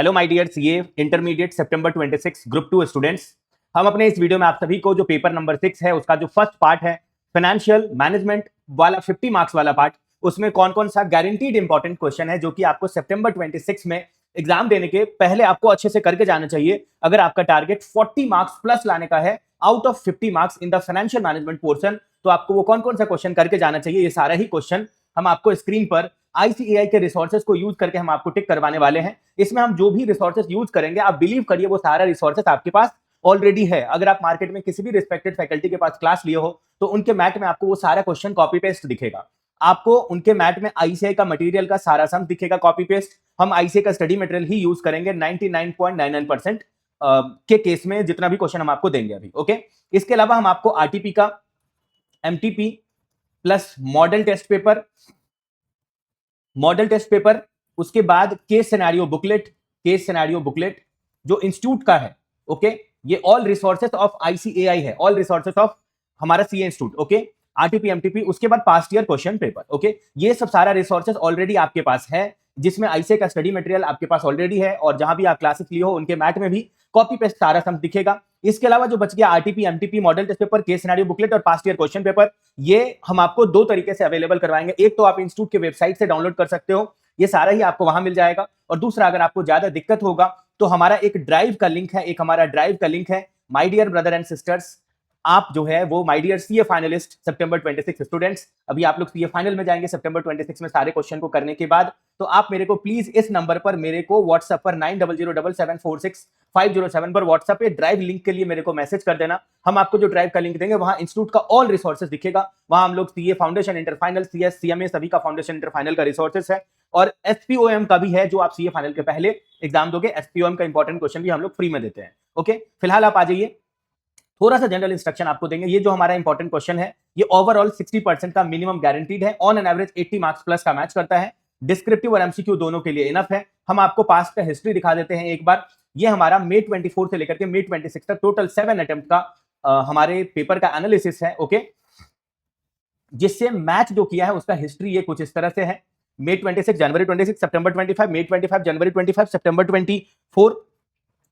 Hello my dear CA intermediate सितंबर 26 group 2 students. हम अपने इस वीडियो में आप सभी को जो पेपर नंबर 6 है उसका जो फर्स्ट पार्ट है फाइनेंशियल मैनेजमेंट वाला 50 मार्क्स वाला पार्ट, उसमें कौन कौन सा गारंटीड इंपॉर्टेंट क्वेश्चन है जो कि आपको सितंबर 26 में एग्जाम देने के पहले आपको अच्छे से करके जाना चाहिए। अगर आपका टारगेट 40 मार्क्स प्लस लाने का है out of 50 marks in the financial management portion, तो आपको वो कौन कौन सा क्वेश्चन करके जाना चाहिए, ये सारा ही क्वेश्चन हम आपको स्क्रीन पर आईसीएआई के रिसोर्सेज को यूज करके हम आपको टिक करवाने वाले हैं। इसमें हम जो भी रिसोर्सेज यूज करेंगे आप बिलीव करिए वो सारा रिसोर्सेज आपके पास ऑलरेडी है। अगर आप मार्केट में किसी भी रिस्पेक्टेड फैकल्टी के पास क्लास लिए हो तो उनके मैट में आपको वो सारा क्वेश्चन कॉपी पेस्ट दिखेगा। आपको उनके मैट में आईसीआई का मटेरियल का सारा सम दिखेगा कॉपी पेस्ट। हम आईसीआई का स्टडी मटेरियल ही यूज करेंगे 99.99% के केस में जितना भी क्वेश्चन हम आपको देंगे अभी। ओके, इसके अलावा हम आपको आरटीपी का MTP plus model test paper, उसके बाद केस सिनेरियो बुकलेट जो इंस्टीट्यूट का है। ओके, ये ऑल रिसोर्सेज ऑफ आईसीएआई है, ऑल रिसोर्सेज ऑफ हमारा CA institute. Okay, RTP MTP, उसके बाद past year question paper. Okay, ये सब सारा रिसोर्सेज ऑलरेडी आपके पास है जिसमें आईसीए का स्टडी मटेरियल आपके पास ऑलरेडी है और जहां भी आप क्लासेस लिए हो उनके मैट में भी कॉपी पेस्ट सारा सम दिखेगा। इसके अलावा जो बच गया RTP MTP model test paper, case scenario booklet और पास्ट ईयर क्वेश्चन पेपर, ये हम आपको दो तरीके से अवेलेबल करवाएंगे। एक तो आप इंस्टीट्यूट के वेबसाइट से डाउनलोड कर सकते हो, ये सारा ही आपको वहां मिल जाएगा। और दूसरा, अगर आपको ज्यादा दिक्कत होगा तो हमारा एक ड्राइव का लिंक है my dear brother and sisters. आप जो है वो माय डियर सीए फाइनलिस्ट सितंबर 26 स्टूडेंट्स, अभी आप लोग सीए फाइनल में जाएंगे सितंबर 26 में सारे क्वेश्चन को करने के बाद। तो आप मेरे को प्लीज इस नंबर पर मेरे को व्हाट्सएप पर 9007746507 पर व्हाट्सएप पे ड्राइव लिंक के लिए मेरे को मैसेज कर देना। हम आपको जो ड्राइव का लिंक देंगे वहां इंस्टीट्यूट का ऑल रिसोर्सेज दिखेगा। वहां हम लोग CA foundation inter final, CS CMA सभी का फाउंडेशन इंटर फाइनल का रिसोर्सेज है और एसपीओएम का भी है जो आप सीए फाइनल के पहले एग्जाम दोगे। एसपीओएम का इंपॉर्टेंट क्वेश्चन भी हम लोग फ्री में देते हैं। ओके, फिलहाल आप आ जाइए, थोड़ा सा जनरल इंस्ट्रक्शन आपको देंगे। ये जो हमारा इंपॉर्टेंट क्वेश्चन है ये ओवरऑल 60% का मिनिमम गारंटीड है, on an average 80 marks plus का मैच करता है। डिस्क्रिप्टिव और एमसीक्यू दोनों के लिए इनफ है। हम आपको पास्ट का हिस्ट्री दिखा देते हैं एक बार। ये हमारा May 24 से लेकर के May 26 तक टोटल 7 अटेम्प्ट का हमारे पेपर का एनालिसिस है। ओके, जिससे मैच जो किया है उसका हिस्ट्री ये कुछ इस तरह से है। May 26, जनवरी 26, सितंबर 25, May 25, जनवरी 25, सितंबर 24,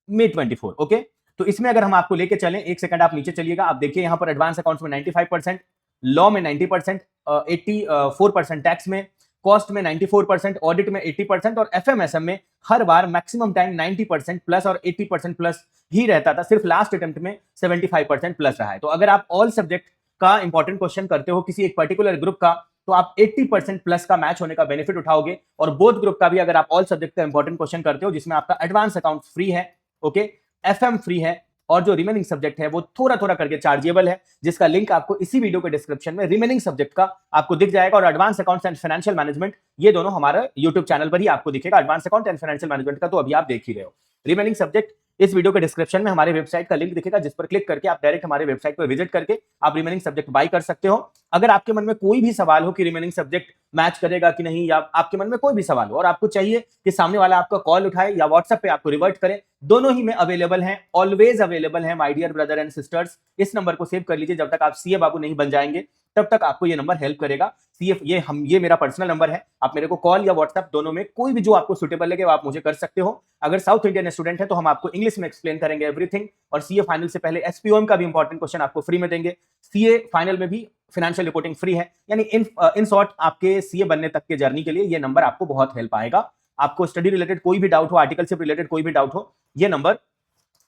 May 24। ओके, तो इसमें अगर हम आपको लेके चलें, एक सेकंड आप नीचे चलिएगा, आप देखिए यहां पर एडवांस अकाउंट्स में 95%, लॉ में 90%, 84% टैक्स में, कॉस्ट में 94%, ऑडिट में 80% और एफएमएसएम में हर बार मैक्सिमम टाइम 90% प्लस और 80% प्लस ही रहता था। सिर्फ लास्ट अटेम्प्ट में 75% प्लस रहा है। तो अगर आप ऑल सब्जेक्ट का इंपॉर्टेंट क्वेश्चन करते हो किसी एक पर्टिकुलर ग्रुप का तो आप 80% प्लस का मैच होने का बेनिफिट उठाओगे। और बोथ ग्रुप का भी अगर आप ऑल सब्जेक्ट का इंपॉर्टेंट क्वेश्चन करते हो जिसमें आपका एडवांस अकाउंट फ्री है, ओके, एफएम फ्री है और जो रिमेनिंग सब्जेक्ट है वो थोड़ा थोड़ा करके चार्जेबल है, जिसका लिंक आपको इसी वीडियो के डिस्क्रिप्शन में रिमेनिंग सब्जेक्ट का आपको दिख जाएगा। और advance accounts and financial management ये दोनों हमारे यूट्यूब चैनल पर ही आपको दिखेगा। Advance account and financial management का तो अभी आप देख ही रहे हो। रिमेनिंग सब्जेक्ट इस वीडियो के डिस्क्रिप्शन में हमारे वेबसाइट का लिंक दिखेगा, जिस पर क्लिक करके आप डायरेक्ट हमारे वेबसाइट पर विजिट करके आप रिमेनिंग सब्जेक्ट बाय कर सकते हो। अगर आपके मन में कोई भी सवाल हो कि रिमेनिंग सब्जेक्ट मैच करेगा कि नहीं, या आपके मन में कोई भी सवाल हो और आपको चाहिए कि सामने वाला आपका कॉल उठाए या व्हाट्सएप पे आपको रिवर्ट करे, दोनों ही में अवेलेबल हैं, ऑलवेज अवेलेबल हैं my dear brother and sisters. इस नंबर को सेव कर लीजिए, जब तक आप सीए बाबू नहीं बन जाएंगे तब तक आपको ये नंबर हेल्प करेगा। सीए ये मेरा पर्सनल नंबर है, आप मेरे को कॉल या व्हाट्सएप दोनों में कोई भी जो आपको सुटेबल लगे वो आप मुझे कर सकते हो। अगर साउथ इंडियन स्टूडेंट है तो हम आपको इंग्लिश में एक्सप्लेन करेंगे एवरीथिंग, और सीए फाइनल से पहले एसपीओएम का भी इंपॉर्टेंट क्वेश्चन आपको फ्री में देंगे। सीए फाइनल में भी फाइनेंशियल रिपोर्टिंग फ्री है। यानी इन शॉर्ट आपके सीए बनने तक के जर्नी के लिए ये नंबर आपको बहुत हेल्प आएगा। आपको स्टडी रिलेटेड कोई भी डाउट हो, आर्टिकल से रिलेटेड कोई भी डाउट हो, ये नंबर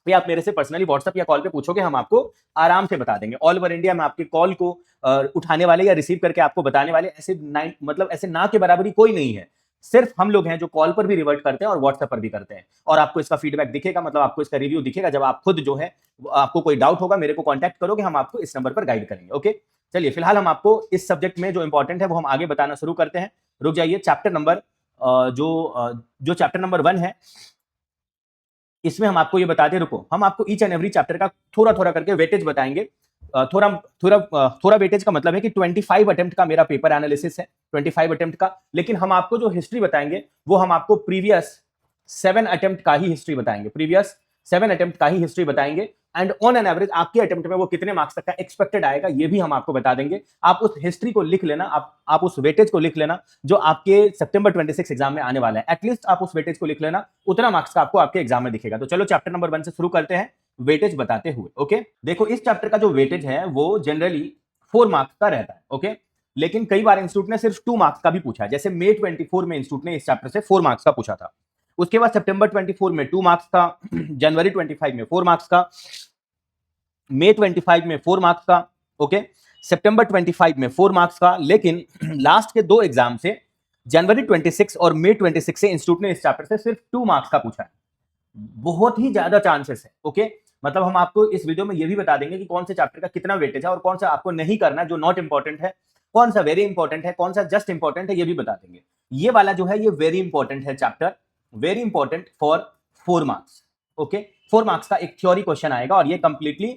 पे आप मेरे से पर्सनली व्हाट्सएप या कॉल पे पूछोगे, हम आपको आराम से बता देंगे। ऑल ओवर इंडिया में आपके कॉल को उठाने वाले या रिसीव करके आपको बताने वाले ऐसे ना के बराबरी कोई नहीं है। सिर्फ हम लोग हैं जो कॉल पर भी रिवर्ट करते हैं और व्हाट्सएप पर भी करते हैं। और आपको इसका फीडबैक दिखेगा, मतलब आपको इसका रिव्यू दिखेगा जब आप खुद जो है आपको कोई डाउट होगा मेरे को कॉन्टैक्ट करोगे, हम आपको इस नंबर पर गाइड करेंगे। ओके, चलिए फिलहाल हम आपको इस सब्जेक्ट में जो इंपॉर्टेंट है वो हम आगे बताना शुरू करते हैं। रुक जाइए, चैप्टर नंबर जो चैप्टर नंबर 1 है इसमें हम आपको ये बताते, रुको, हम आपको ईच एंड एवरी चैप्टर का थोड़ा थोड़ा करके वेटेज बताएंगे। थोड़ा वेटेज का मतलब है कि 25 अटेम्प्ट का मेरा पेपर एनालिसिस है, 25 अटेम्प्ट का। लेकिन हम आपको जो हिस्ट्री बताएंगे वो हम आपको प्रीवियस 7 अटेम्प्ट का ही हिस्ट्री बताएंगे, एंड ऑन एन एवरेज आपके अटेम्प्ट में वो कितने मार्क्स तक का एक्सपेक्टेड आएगा ये भी हम आपको बता देंगे। आप उस हिस्ट्री को लिख लेना, आप उस वेटेज को लिख लेना जो आपके सितंबर 26 एग्जाम में आने वाला है। एटलीस्ट आप उस वेटेज को लिख लेना, उतना मार्क्स का आपको आपके एग्जाम में दिखेगा। तो चलो चैप्टर नंबर 1 से शुरू करते हैं वेटेज बताते हुए। ओके, देखो इस चैप्टर का जो वेटेज है वो जनरली 4 मार्क्स का रहता है। ओके, लेकिन कई बार इंस्टीट्यूट ने सिर्फ 2 मार्क्स का भी पूछा है। जैसे May 24 में इंस्टीट्यूट ने इस चैप्टर से 4 मार्क्स का पूछा था। उसके बाद सितंबर 24 में 2 मार्क्स का, जनवरी 25 में 4 मार्क्स का, May 25 में 4 मार्क्स का, ओके, सितंबर 25 में 4 मार्क्स का। लेकिन लास्ट के 2 एग्जाम से जनवरी 26 और May 26 से इंस्टीट्यूट ने इस चैप्टर से सिर्फ 2 मार्क्स का पूछा है। बहुत ही ज्यादा चांसेस है। ओके, मतलब हम आपको इस वीडियो में ये भी बता देंगे कि कौन से चैप्टर का कितना वेटेज है और कौन सा आपको नहीं करना, जो नॉट इंपॉर्टेंट है, कौन सा वेरी इंपॉर्टेंट है, कौन सा जस्ट इंपॉर्टेंट है, ये भी बता देंगे। ये वाला जो है ये वेरी इंपॉर्टेंट है chapter, very important for 4 marks. Okay, 4 marks का एक थ्योरी क्वेश्चन आएगा और ये कंप्लीटली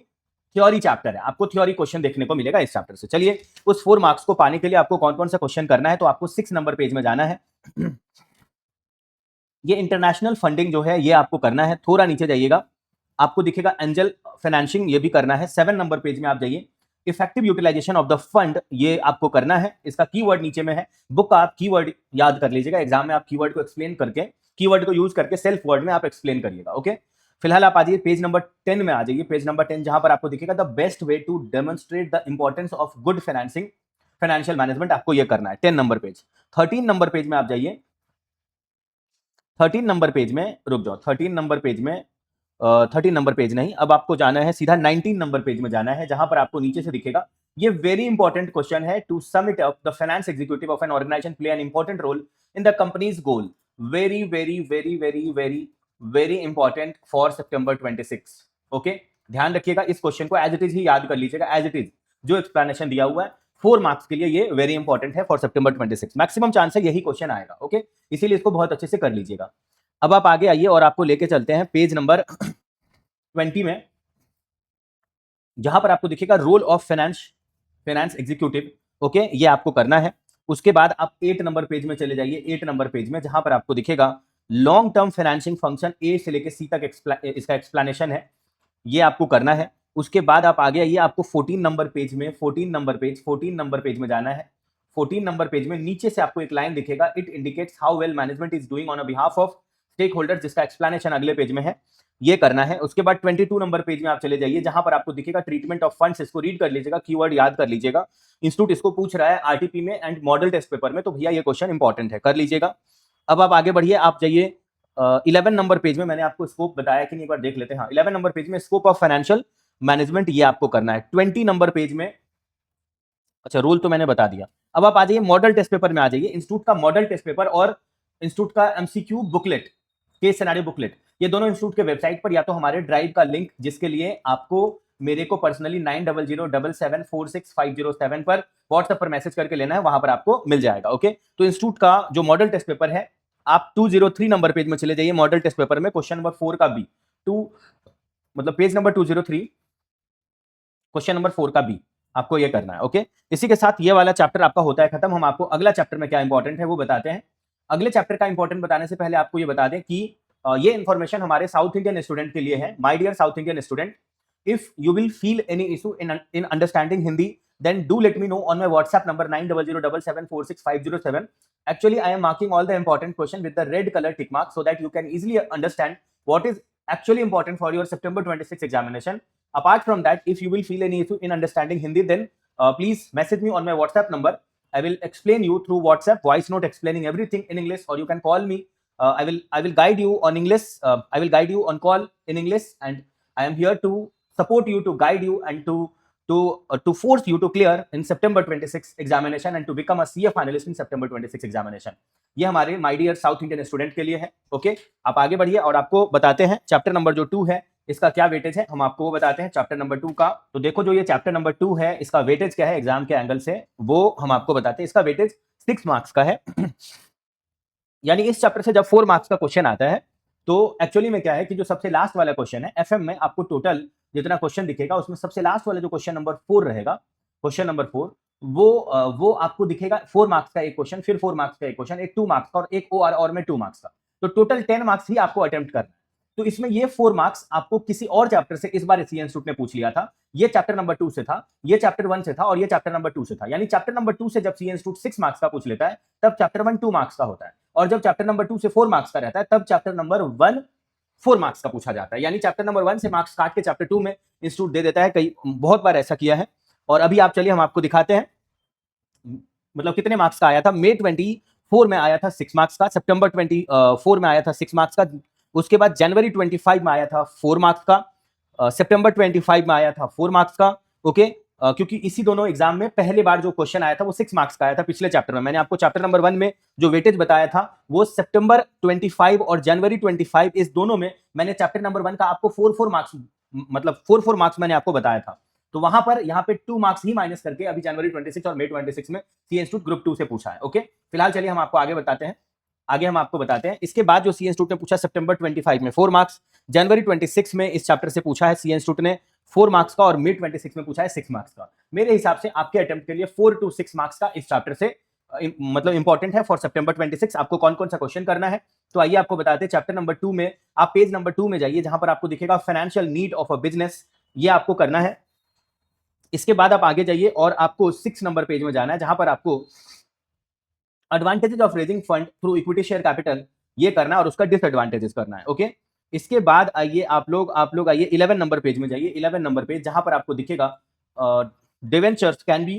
थ्योरी चैप्टर है। आपको थ्योरी क्वेश्चन देखने को मिलेगा इस चैप्टर से। चलिए, उस 4 मार्क्स को पाने के लिए आपको कौन कौन सा क्वेश्चन करना है, तो आपको 6 नंबर पेज में जाना है। ये इंटरनेशनल फंडिंग जो है ये आपको करना है। थोड़ा नीचे जाइएगा, आपको दिखेगा एंजल फाइनेंसिंग, ये भी करना है। 7 नंबर पेज में आप जाइए, effective utilisation of the fund, ये आपको करना है। इसका कीवर्ड नीचे में है, बुक का आप कीवर्ड याद कर लीजिएगा। एग्जाम में आप कीवर्ड को एक्सप्लेन करके, कीवर्ड को यूज करके सेल्फ वर्ड में आप एक्सप्लेन करिएगा। ओके, फिलहाल आप आ जाइए पेज नंबर 10 में आ जाइए। पेज नंबर 10 जहां पर आपको दिखेगा the best way to demonstrate the importance of good financing, financial management, आपको ये करना है। 10 नंबर पेज। 13 नंबर पेज में आप जाइए। 13 नंबर पेज में रुक जाओ, 13 नंबर पेज में 13 नंबर पेज नहीं, अब आपको जाना है सीधा 19 नंबर पेज में जाना है, जहां पर आपको नीचे से दिखेगा ये वेरी इंपॉर्टेंट क्वेश्चन है। To sum it up, the finance executive of an organisation play an important role in the company's goal. Very very very very very very important for सितंबर 26। ओके, ध्यान रखिएगा, इस क्वेश्चन को as it is he याद कर लीजिएगा, as it is जो explanation दिया हुआ है 4 मार्क्स के लिए ये वेरी इंपॉर्टेंट है फॉर सितंबर 26। मैक्सिमम चांस है यही क्वेश्चन आएगा। ओके, इसीलिए इसको बहुत अच्छे से कर लीजिएगा। अब आप आगे आइए और आपको लेके चलते हैं पेज नंबर 20 में, जहां पर आपको दिखेगा role of finance executive. Okay, ये आपको करना है। उसके बाद आप 8 नंबर पेज में चले जाइए। 8 नंबर पेज में जहां पर आपको दिखेगा लॉन्ग टर्म फाइनेंसिंग फंक्शन, ए से लेकर सी तक इसका एक्सप्लेनेशन है, ये आपको करना है। उसके बाद आप आगे आइए, आपको 14 नंबर पेज में 14 नंबर पेज में जाना है। 14 नंबर पेज में नीचे से आपको एक लाइन दिखेगा, it indicates how well management is doing on a behalf of stakeholders, जिसका एक्सप्लेनेशन अगले पेज में है, ये करना है। उसके बाद 22 नंबर पेज में आप चले जाइए, जहां पर आपको दिखेगा ट्रीटमेंट ऑफ फंड्स, इसको रीड कर लीजिएगा, कीवर्ड याद कर लीजिएगा। इंस्टीट्यूट इसको पूछ रहा है आरटीपी में एंड मॉडल टेस्ट पेपर में, तो भैया ये क्वेश्चन इंपॉर्टेंट है, कर लीजिएगा। अब आप आगे बढ़िए, आप जाइए 11 नंबर पेज में। मैंने आपको स्कोप बताया कि नहीं, एक बार देख लेते हैं। हाँ, 11 नंबर पेज में स्कोप ऑफ फाइनेंशियल मैनेजमेंट, ये आपको करना है। 20 नंबर पेज में, अच्छा रूल तो मैंने बता दिया। अब आप आ जाइए मॉडल टेस्ट पेपर में आ जाइए। इंस्टीट्यूट का मॉडल टेस्ट पेपर और इंस्टीट्यूट का MCQ booklet, case scenario booklet, ये दोनों इंस्टीट्यूट के वेबसाइट पर या तो हमारे ड्राइव का लिंक, जिसके लिए आपको मेरे को पर्सनली 9007746507 पर व्हाट्सएप पर मैसेज करके लेना है, वहां पर आपको मिल जाएगा। ओके, तो इंस्टीट्यूट का जो मॉडल टेस्ट पेपर है, आप 203 नंबर पेज में चले जाइए। मॉडल टेस्ट पेपर में क्वेश्चन नंबर 4 का बी, मतलब पेज नंबर 203, क्वेश्चन नंबर 4 का बी आपको ये करना है। ओके, इसी के साथ ये वाला चैप्टर आपका होता है खत्म। हम आपको अगला चैप्टर में क्या इंपॉर्टेंट है वो बताते हैं। अगले चैप्टर का इंपॉर्टेंट बताने से पहले आपको ये बता दें कि ये इंफॉर्मेशन हमारे साउथ इंडियन स्टूडेंट के लिए है। My dear south Indian student, if you will feel any issue in understanding Hindi, then do let me know on my WhatsApp number 9007746507. Actually, I am marking all the important question with the red color tick mark so that you can easily understand what is actually important for your September 26 examination. Apart from that, if you will feel any issue in understanding Hindi, then please message me on my WhatsApp number. I will explain you through WhatsApp voice note explaining everything in English, or you can call me. I will guide you on English. I will guide you on call in English, and I am here to support you, to guide you, and to force you to clear in September 26 examination and to become a CA finalist in September 26 examination. ये हमारे my dear south Indian student के लिए है। Okay, आप आगे बढ़िए और आपको बताते हैं चैप्टर नंबर जो 2 है इसका क्या वेटेज है, हम आपको वो बताते हैं चैप्टर नंबर 2 का। तो देखो, जो ये चैप्टर नंबर 2 है इसका वेटेज क्या है एग्जाम के एंगल से, वो हम आपको बताते हैं। इसका वेटेज 6 मार्क्स का है। यानी इस चैप्टर से जब 4 मार्क्स का क्वेश्चन आता है, तो एक्चुअली में क्या है कि जो सबसे लास्ट वाला क्वेश्चन है एफएम में, आपको टोटल जितना क्वेश्चन दिखेगा उसमें सबसे लास्ट वाला जो क्वेश्चन नंबर 4 रहेगा, क्वेश्चन नंबर 4, वो आपको दिखेगा 4 मार्क्स का एक क्वेश्चन, फिर 4 मार्क्स का एक क्वेश्चन, एक 2 मार्क्स का और एक ओआर और में 2 मार्क्स का। तो टोटल 10 मार्क्स ही आपको अटेम्प्ट करना है। तो इसमें ये 4 मार्क्स आपको किसी और चैप्टर से इस बार सी इंस्टीट्यूट ने पूछ लिया था। ये चैप्टर नंबर 2 से था, ये चैप्टर 1 से था और ये चैप्टर नंबर 2 से था। यानी चैप्टर नंबर 2 से जब सी इंस्टीट्यूट 6 मार्क्स का पूछ लेता है तब चैप्टर 1 2 मार्क्स का होता है, और जब चैप्टर नंबर 2 से 4 मार्क्स का रहता है तब चैप्टर नंबर 1 4 मार्क्स का पूछा जाता है। यानी चैप्टर नंबर 1 से मार्क्स काट के चैप्टर 2 में इंस्टीट्यूट दे देता है, कई बहुत बार ऐसा किया है। और अभी आप चलिए हम आपको दिखाते हैं मतलब कितने मार्क्स का आया था। मई 24 में आया था 6 मार्क्स का, सितंबर 24 में आया था 6 मार्क्स का, उसके बाद जनवरी 25 में आया था 4 मार्क्स का, सितंबर 25 में आया था 4 मार्क्स का। ओके, क्योंकि इसी दोनों एग्जाम में पहले बार जो क्वेश्चन आया था वो 6 मार्क्स का आया था पिछले चैप्टर में। मैंने आपको चैप्टर नंबर 1 में जो वेटेज बताया था वो सितंबर 25 और जनवरी 25, इस दोनों में मैंने चैप्टर नंबर 1 का आपको 4 मार्क्स मतलब 4 मार्क्स मैंने आपको बताया था। तो वहां पर यहाँ पे 2 मार्क्स ही माइनस करके अभी जनवरी 26 और मई 26 में सी इंस्टीट्यूट ग्रुप 2 से पूछा है। ओके, फिलहाल चलिए हम आपको आगे बताते हैं। आगे हम आपको बताते हैं इसके बाद जो सी इंस्टीट्यूट ने पूछा सितंबर 25 में 4 मार्क्स, जनवरी 26 में इस चैप्टर से पूछा है सी इंस्टीट्यूट ने 4 मार्क्स का और मई 26 में पूछा है 6 मार्क्स का। मेरे हिसाब से आपके अटेम्प्ट के लिए 4 to 6 मार्क्स का इस चैप्टर से मतलब इंपॉर्टेंट है फॉर सितंबर 26। आपको कौन कौन सा क्वेश्चन करना है तो आइए आपको बताते हैं। चैप्टर नंबर 2 में आप पेज नंबर 2 में जाइए, जहां पर आपको दिखेगा financial need of a business, ये आपको करना है। इसके बाद आप आगे जाइए और आपको 6 नंबर पेज में जाना है, जहां पर आपको advantages of raising fund through equity share capital ये करना है और उसका डिसएडवांटेजेस करना है। ओके, इसके बाद आइए आप लोग आइए 11 नंबर पेज में जाइए। 11 नंबर पेज जहां पर आपको दिखेगा debentures can be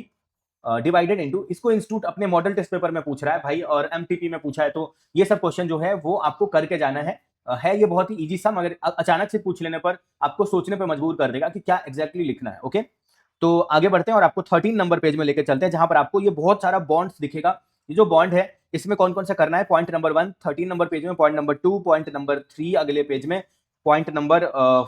divided into, इसको इंस्टीट्यूट अपने मॉडल टेस्ट पेपर में पूछ रहा है भाई और एमटीपी में पूछा है, तो ये सब क्वेश्चन जो है वो आपको करके जाना है। है ये बहुत ही इजी सा, मगर अचानक से पूछ लेने पर आपको सोचने पर मजबूर कर देगा कि क्या एग्जैक्टली लिखना है। ओके, तो आगे बढ़ते हैं और आपको 13 नंबर पेज में लेकर चलते हैं, जहां पर आपको ये बहुत सारा बॉन्ड्स दिखेगा। ये जो बॉन्ड है इसमें कौन कौन सा करना है, पॉइंट नंबर 1 13 नंबर पेज में, पॉइंट नंबर 2, पॉइंट नंबर 3 अगले पेज में, point number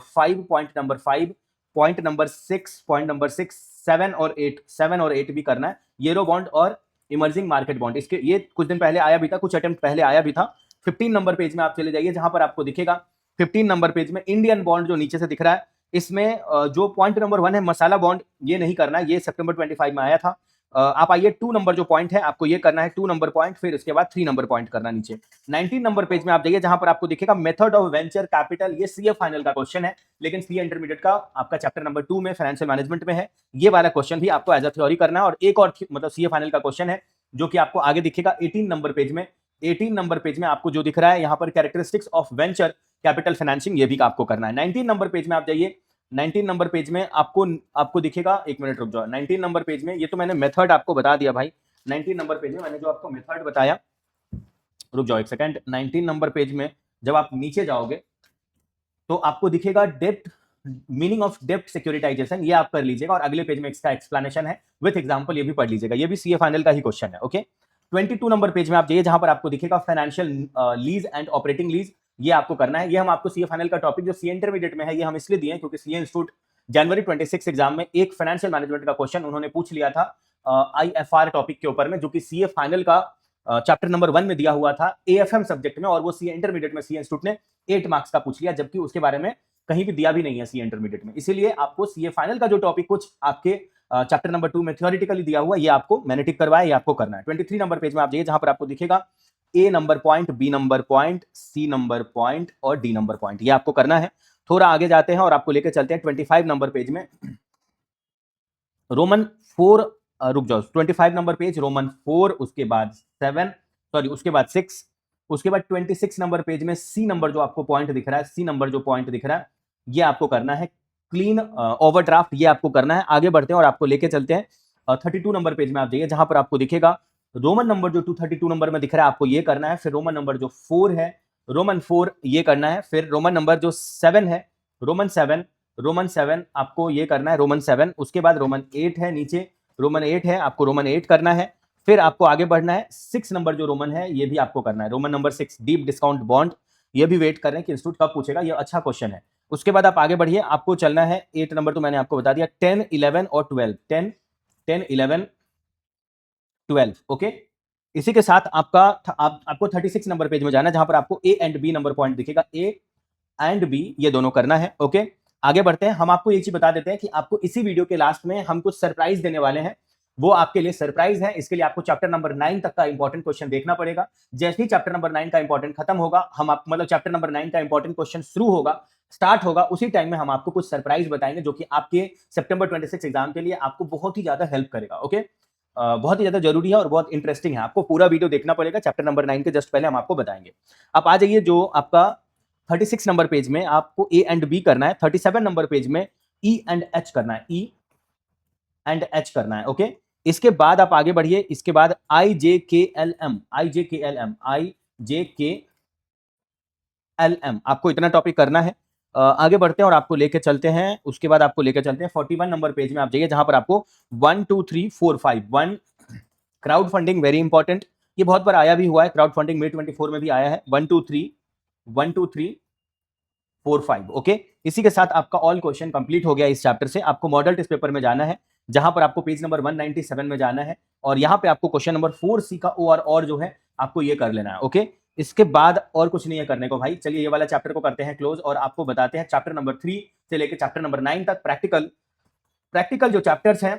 5, point number 5, point number 6, point number 6, 7 और 8, 7 और 8 भी करना है। यूरो बॉन्ड और इमर्जिंग मार्केट बॉन्ड, इसके ये कुछ दिन पहले आया भी था, कुछ अटेम्प्ट पहले आया भी था। 15 नंबर पेज में आप चले जाइए, जहां पर आपको दिखेगा 15 नंबर पेज में इंडियन बॉन्ड जो नीचे से दिख रहा है, इसमें जो पॉइंट नंबर 1 है मसाला बॉन्ड, ये नहीं करना है, ये सितंबर 25 में आया था। आप आइए 2 नंबर जो पॉइंट है आपको ये करना है, 2 नंबर पॉइंट, फिर उसके बाद 3 नंबर पॉइंट करना नीचे। 19 नंबर पेज में आप जाइए, जहां पर आपको दिखेगा मेथड ऑफ वेंचर कैपिटल, ये सीए फाइनल का क्वेश्चन है, लेकिन सीए इंटरमीडिएट का आपका चैप्टर नंबर 2 में फाइनेंशियल मैनेजमेंट में है। ये वाला क्वेश्चन भी आपको एज अ थ्योरी करना है। और एक और मतलब सीए फाइनल का क्वेश्चन है जो कि आपको आगे दिखेगा 18 नंबर पेज में। 18 नंबर पेज में आपको जो दिख रहा है यहाँ पर characteristics of venture capital financing, ये भी आपको करना है। 19 नंबर पेज में आप जाइए, 19 नंबर पेज में आपको दिखेगा, एक मिनट रुक जाओ, 19 नंबर पेज में ये तो मैंने मेथड आपको बता दिया भाई। 19 नंबर पेज में मैंने जो आपको मेथड बताया, रुक जाओ एक सेकंड। 19 नंबर पेज में जब आप नीचे जाओगे तो आपको दिखेगा डेप्ट, मीनिंग ऑफ डेप्ट सिक्योरिटाइजेशन, ये आप कर लीजिएगा और अगले पेज में इसका एक्सप्लेनेशन है विथ एग्जांपल, ये भी पढ़ लीजिएगा, ये भी सीए फाइनल का ही क्वेश्चन है। ओके, 22 नंबर पेज में आप जाइए, जहां पर आपको दिखेगा financial lease and operating lease, ये आपको करना है। ये हम आपको सीए फाइनल का टॉपिक जो सीए इंटरमीडिएट में है ये हम इसलिए दिए क्योंकि सीए इंस्टीट्यूट जनवरी 26 एग्जाम में एक फाइनेंशियल मैनेजमेंट का क्वेश्चन उन्होंने पूछ लिया था आईएफआर टॉपिक के ऊपर में, जो कि सीए फाइनल का चैप्टर नंबर 1 में दिया हुआ था एएफएम सब्जेक्ट में, और वो सीए इंटरमीडिएट में सीए इंस्टीट्यूट ने 8 मार्क्स का पूछ लिया, जबकि उसके बारे में कहीं भी दिया भी नहीं है सीए इंटरमीडिएट में। इसीलिए आपको सीए फाइनल का जो टॉपिक कुछ आपके चैप्टर नंबर 2 में थ्योरेटिकली दिया हुआ, ये आपको मैंने टिक करवाया, ये आपको करना है। 23 नंबर पेज में आप जाइए, जहां पर आपको दिखेगा A number point, B number point, C number point और डी नंबर पॉइंट, ये आपको करना है। थोड़ा आगे जाते हैं और आपको लेकर चलते हैं 25 नंबर पेज में, रोमन 4, रुक जाओ, 25 नंबर पेज, रोमन 4, उसके बाद 7, सॉरी उसके बाद 6, उसके बाद 26 नंबर पेज में सी नंबर जो आपको पॉइंट दिख रहा है, सी नंबर जो पॉइंट दिख रहा है ये आपको करना है। क्लीन ओवरड्राफ्ट, ये आपको करना है। आगे बढ़ते हैं और आपको लेके चलते हैं 32 नंबर पेज में आप जाइए, जहां पर आपको दिखेगा रोमन नंबर जो 232 नंबर में दिख रहा है आपको ये करना है, फिर रोमन नंबर जो 4 है, रोमन 4 ये करना है, फिर रोमन नंबर जो 7 है, रोमन 7 आपको ये करना है, रोमन 7, उसके बाद रोमन 8 है, नीचे रोमन 8 है, आपको रोमन 8 करना है। फिर आपको आगे बढ़ना है, 6 नंबर जो रोमन है ये भी आपको करना है, Roman number 6 deep discount bond, ये भी वेट कर रहे हैं कि इंस्टीट्यूट कब पूछेगा, ये अच्छा क्वेश्चन है। उसके बाद आप आगे बढ़िए, आपको चलना है 8 नंबर तो मैंने आपको बता दिया, 10 11 और 12, 10 11 12। ओके, इसी के साथ आपको 36 नंबर पेज में जाना है, जहां पर आपको A and B number point दिखेगा, ए एंड बी ये दोनों करना है। ओके, आगे बढ़ते हैं। हम आपको एक चीज बता देते हैं कि आपको इसी वीडियो के लास्ट में हम कुछ सरप्राइज देने वाले हैं। वो आपके लिए सरप्राइज है। इसके लिए आपको चैप्टर नंबर 9 तक का इंपॉर्टेंट क्वेश्चन देखना पड़ेगा। जैसे ही चैप्टर नंबर 9 का इंपॉर्टेंट खत्म होगा, हम आप मतलब चैप्टर नंबर 9 का इंपॉर्टेंट क्वेश्चन शुरू होगा, स्टार्ट होगा, उसी टाइम में हम आपको कुछ सरप्राइज बताएंगे जो कि आपके सितंबर 26 एग्जाम के लिए आपको बहुत ही ज्यादा हेल्प करेगा। ओके, बहुत ही ज्यादा जरूरी है और बहुत इंटरेस्टिंग है। आपको पूरा वीडियो देखना पड़ेगा। चैप्टर नंबर 9 के जस्ट पहले हम आपको बताएंगे। आप आ जाइए, जो आपका 36 नंबर पेज में आपको ए एंड बी करना है, 37 नंबर पेज में ई एंड एच करना है, ई एंड एच करना है। ओके, इसके बाद आप आगे बढ़िए। इसके बाद आई जे के एल एम, आई जे के एल एम, आई जे के एल एम, आपको इतना टॉपिक करना है। आगे बढ़ते हैं और आपको लेके चलते हैं। उसके बाद आपको लेके चलते हैं 41 नंबर पेज में आप जाइए, जहां पर आपको 1 2 3 4 5 1 क्राउड फंडिंग, वेरी इंपॉर्टेंट। ये बहुत बार आया भी हुआ है, क्राउड फंडिंग मे 24 में भी आया है। 1 2 3 1 2 3 4 5। ओके, इसी के साथ आपका ऑल क्वेश्चन कंप्लीट हो गया इस चैप्टर से। आपको मॉडल टेस्ट पेपर में जाना है, जहां पर आपको पेज नंबर 197 में जाना है, और यहां पे आपको क्वेश्चन नंबर 4C का ओ और जो है आपको ये कर लेना है। ओके, इसके बाद और कुछ नहीं है करने को भाई। चलिए ये वाला चैप्टर को करते हैं क्लोज और आपको बताते हैं चैप्टर नंबर 3 से लेकर चैप्टर नंबर 9 तक प्रैक्टिकल जो चैप्टर्स हैं,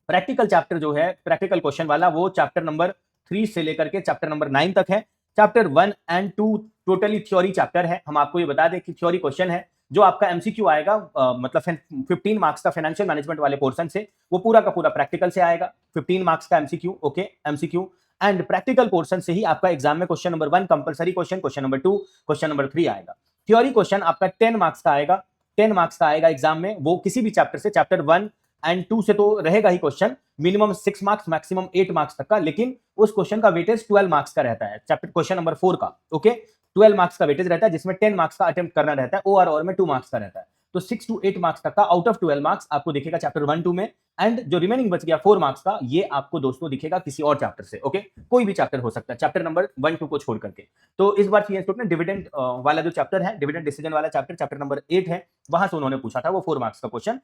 प्रैक्टिकल चैप्टर जो है प्रैक्टिकल क्वेश्चन वाला, वो चैप्टर नंबर 3 से लेकर के चैप्टर नंबर 9 तक है। Chapter 1 and 2 totally theory chapter है। हम आपको ये बता दें कि थ्योरी क्वेश्चन है। जो आपका एमसीक्यू आएगा, मतलब 15 मार्क्स का फाइनेंशियल मैनेजमेंट वाले पोर्शन से, वो पूरा का पूरा प्रैक्टिकल से आएगा। 15 मार्क्स का MCQ. Okay, MCQ and practical portion से ही आपका एग्जाम में question number 1 compulsory question, question number 2, question number 3 आएगा। थ्योरी क्वेश्चन आपका 10 मार्क्स का आएगा, 10 मार्क्स का आएगा एग्जाम में। वो किसी भी चैप्टर से, चैप्टर 1 एंड 2 से तो रहेगा ही question, minimum 6 marks, maximum 8 marks तक का, लेकिन उस क्वेश्चन का वेटेज 12 मार्क्स का रहता है। चैप्टर क्वेश्चन नंबर 4 का, ओके, 12 मार्क्स का वेटेज रहता है, जिसमें 10 मार्क्स का अटेम्प्ट करना रहता है, ओआर में 2 मार्क्स का रहता है। तो 6 to 8 मार्क्स तक का आउट ऑफ 12 मार्क्स आपको दिखेगा चैप्टर 1 2 में, एंड जो रिमेनिंग बच गया 4 मार्क्स का, ये आपको दोस्तों दिखेगा किसी और चैप्टर से। ओके, कोई भी चैप्टर हो सकता है चैप्टर नंबर 1 2 को छोड़ करके। तो इस बार ने डिविडेंड वाला जो चैप्टर है, डिविडेंड डिसीजन वाला चैप्टर, चैप्टर नंबर 8 है, वहां से उन्होंने पूछा था वो 4 मार्क्स का क्वेश्चन,